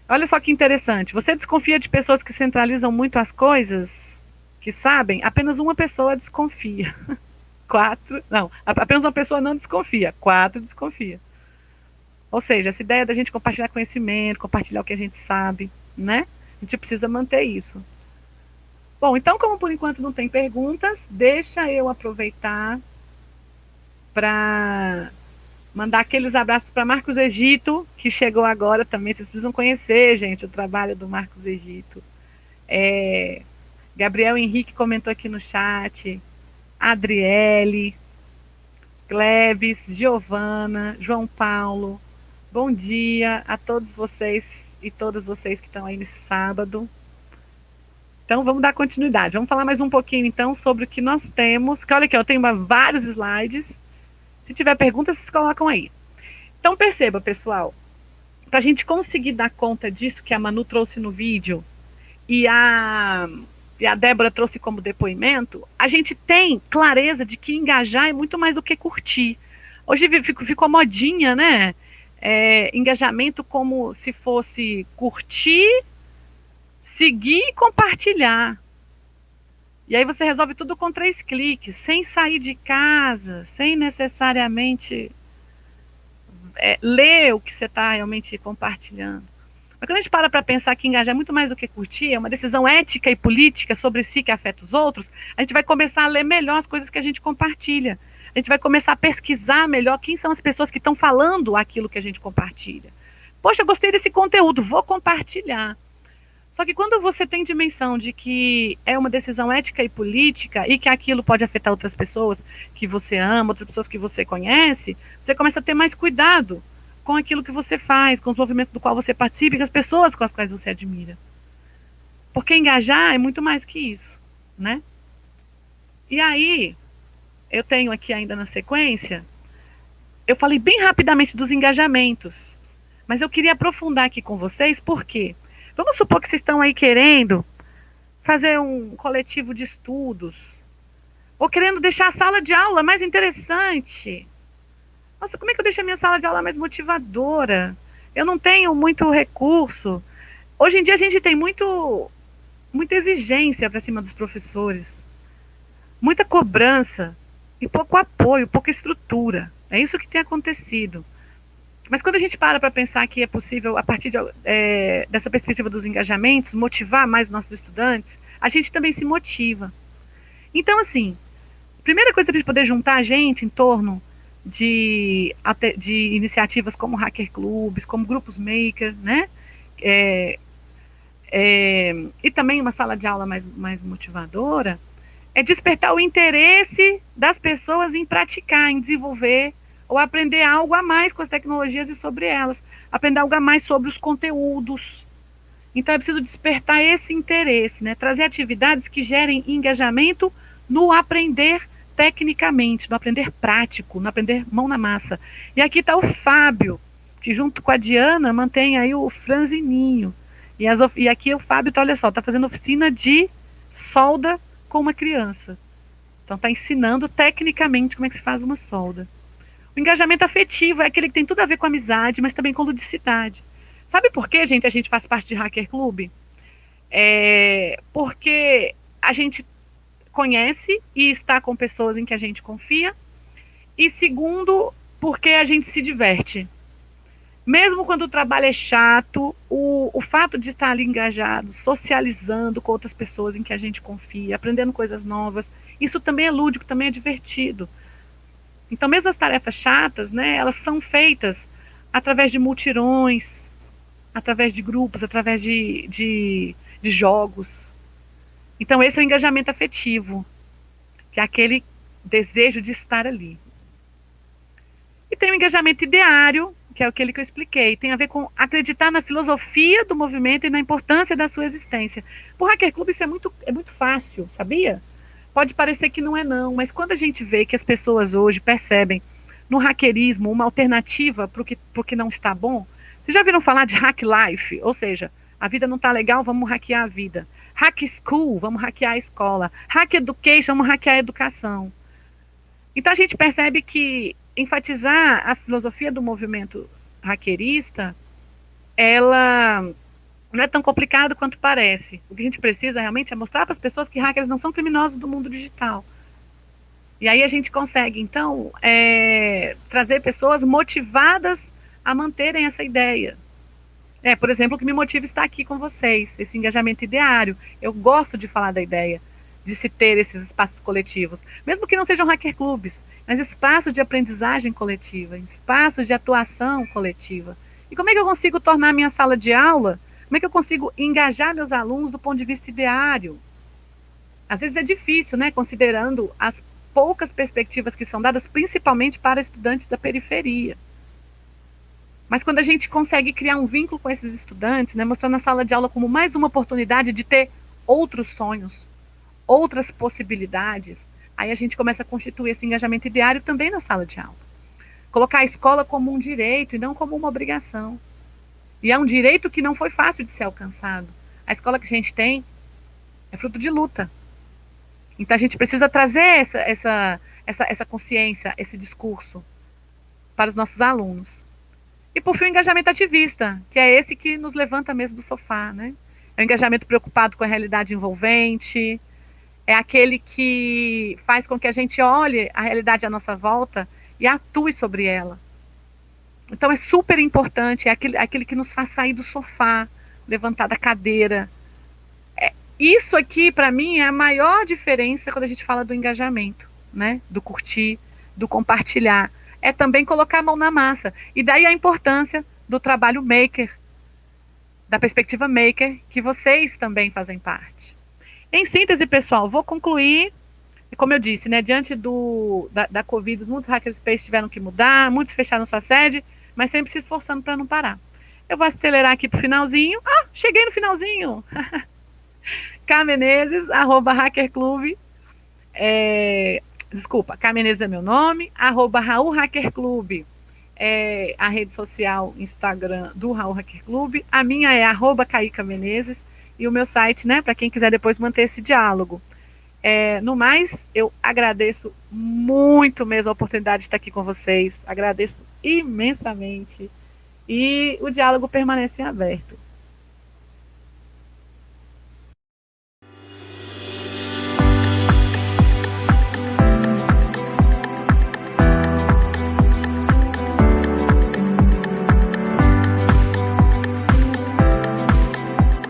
Olha só que interessante. Você desconfia de pessoas que centralizam muito as coisas, que sabem? Apenas uma pessoa desconfia. 4, não, apenas uma pessoa não desconfia. 4 desconfia. Ou seja, essa ideia da gente compartilhar conhecimento, compartilhar o que a gente sabe, né? A gente precisa manter isso. Bom, então, como por enquanto não tem perguntas, deixa eu aproveitar para mandar aqueles abraços para Marcos Egito, que chegou agora também. Vocês precisam conhecer, gente, o trabalho do Marcos Egito. Gabriel Henrique comentou aqui no chat, Adriele, Glebes, Giovana, João Paulo. Bom dia a todos vocês e todas vocês que estão aí nesse sábado. Então, vamos dar continuidade. Vamos falar mais um pouquinho, então, sobre o que nós temos. Que olha aqui, eu tenho vários slides. Se tiver perguntas, vocês colocam aí. Então, perceba, pessoal, para a gente conseguir dar conta disso que a Manu trouxe no vídeo e a Débora trouxe como depoimento, a gente tem clareza de que engajar é muito mais do que curtir. Hoje ficou modinha, né? Engajamento como se fosse curtir, seguir e compartilhar. E aí você resolve tudo com 3 cliques, sem sair de casa, sem necessariamente ler o que você está realmente compartilhando. Mas quando a gente para pensar que engajar é muito mais do que curtir, é uma decisão ética e política sobre si que afeta os outros, a gente vai começar a ler melhor as coisas que a gente compartilha. A gente vai começar a pesquisar melhor quem são as pessoas que estão falando aquilo que a gente compartilha. Poxa, gostei desse conteúdo, vou compartilhar. Só que quando você tem dimensão de que é uma decisão ética e política e que aquilo pode afetar outras pessoas que você ama, outras pessoas que você conhece, você começa a ter mais cuidado com aquilo que você faz, com os movimentos do qual você participa e com as pessoas com as quais você admira. Porque engajar é muito mais que isso, né? E aí, eu tenho aqui ainda na sequência, eu falei bem rapidamente dos engajamentos, mas eu queria aprofundar aqui com vocês, por quê? Vamos supor que vocês estão aí querendo fazer um coletivo de estudos, ou querendo deixar a sala de aula mais interessante. Nossa, como é que eu deixo a minha sala de aula mais motivadora? Eu não tenho muito recurso. Hoje em dia a gente tem muita exigência para cima dos professores, muita cobrança e pouco apoio, pouca estrutura. É isso que tem acontecido. Mas quando a gente para pensar que é possível, a partir dessa perspectiva dos engajamentos, motivar mais os nossos estudantes, a gente também se motiva. Então, assim, a primeira coisa para a gente poder juntar a gente em torno de iniciativas como Hacker Clubes, como grupos maker, né? E também uma sala de aula mais motivadora, é despertar o interesse das pessoas em praticar, em desenvolver ou aprender algo a mais com as tecnologias e sobre elas, aprender algo a mais sobre os conteúdos. Então é preciso despertar esse interesse, né? Trazer atividades que gerem engajamento no aprender tecnicamente, no aprender prático, no aprender mão na massa. E aqui está o Fábio, que junto com a Diana mantém aí o franzininho. E aqui o Fábio, olha só, está fazendo oficina de solda com uma criança. Então está ensinando tecnicamente como é que se faz uma solda. O engajamento afetivo é aquele que tem tudo a ver com amizade, mas também com ludicidade. Sabe por que, gente, a gente faz parte de Hacker Club? Porque a gente conhece e está com pessoas em que a gente confia. E segundo, porque a gente se diverte. Mesmo quando o trabalho é chato, o fato de estar ali engajado, socializando com outras pessoas em que a gente confia, aprendendo coisas novas, isso também é lúdico, também é divertido. Então, mesmo as tarefas chatas, né, elas são feitas através de multirões, através de grupos, através de jogos. Então, esse é o engajamento afetivo, que é aquele desejo de estar ali. E tem o engajamento ideário, que é aquele que eu expliquei, tem a ver com acreditar na filosofia do movimento e na importância da sua existência. Por Hacker Club isso é muito fácil, sabia? Pode parecer que não é não, mas quando a gente vê que as pessoas hoje percebem no hackerismo uma alternativa para o que não está bom, vocês já viram falar de Hack Life? Ou seja, a vida não está legal, vamos hackear a vida. Hack School, vamos hackear a escola. Hack Education, vamos hackear a educação. Então a gente percebe que enfatizar a filosofia do movimento hackerista, ela não é tão complicado quanto parece. O que a gente precisa realmente é mostrar para as pessoas que hackers não são criminosos do mundo digital. E aí a gente consegue, então, trazer pessoas motivadas a manterem essa ideia. Por exemplo, o que me motiva estar aqui com vocês, esse engajamento ideário. Eu gosto de falar da ideia de se ter esses espaços coletivos, mesmo que não sejam hacker clubes, mas espaços de aprendizagem coletiva, espaços de atuação coletiva. E como é que eu consigo tornar minha sala de aula, como é que eu consigo engajar meus alunos do ponto de vista ideário? Às vezes é difícil, né, considerando as poucas perspectivas que são dadas, principalmente para estudantes da periferia. Mas quando a gente consegue criar um vínculo com esses estudantes, né, mostrando a sala de aula como mais uma oportunidade de ter outros sonhos, outras possibilidades, aí a gente começa a constituir esse engajamento diário também na sala de aula. Colocar a escola como um direito e não como uma obrigação. E é um direito que não foi fácil de ser alcançado. A escola que a gente tem é fruto de luta. Então a gente precisa trazer essa consciência, esse discurso para os nossos alunos. E por fim, o engajamento ativista, que é esse que nos levanta mesmo do sofá, né? É o engajamento preocupado com a realidade envolvente, é aquele que faz com que a gente olhe a realidade à nossa volta e atue sobre ela. Então é super importante, é aquele que nos faz sair do sofá, levantar da cadeira. Isso aqui, para mim, é a maior diferença quando a gente fala do engajamento, né? Do curtir, do compartilhar. É também colocar a mão na massa. E daí a importância do trabalho maker, da perspectiva maker, que vocês também fazem parte. Em síntese, pessoal, vou concluir. Como eu disse, né, diante da Covid, muitos hackerspace tiveram que mudar, muitos fecharam sua sede, mas sempre se esforçando para não parar. Eu vou acelerar aqui para o finalzinho. Ah, cheguei no finalzinho! K Menezes, @hackerclube. Desculpa, K Menezes é meu nome, @Raul Hacker Clube. É a rede social Instagram do Raul Hacker Clube. A minha é @Caíca Menezes. E o meu site, né, para quem quiser depois manter esse diálogo. No mais, eu agradeço muito mesmo a oportunidade de estar aqui com vocês. Agradeço imensamente. E o diálogo permanece aberto.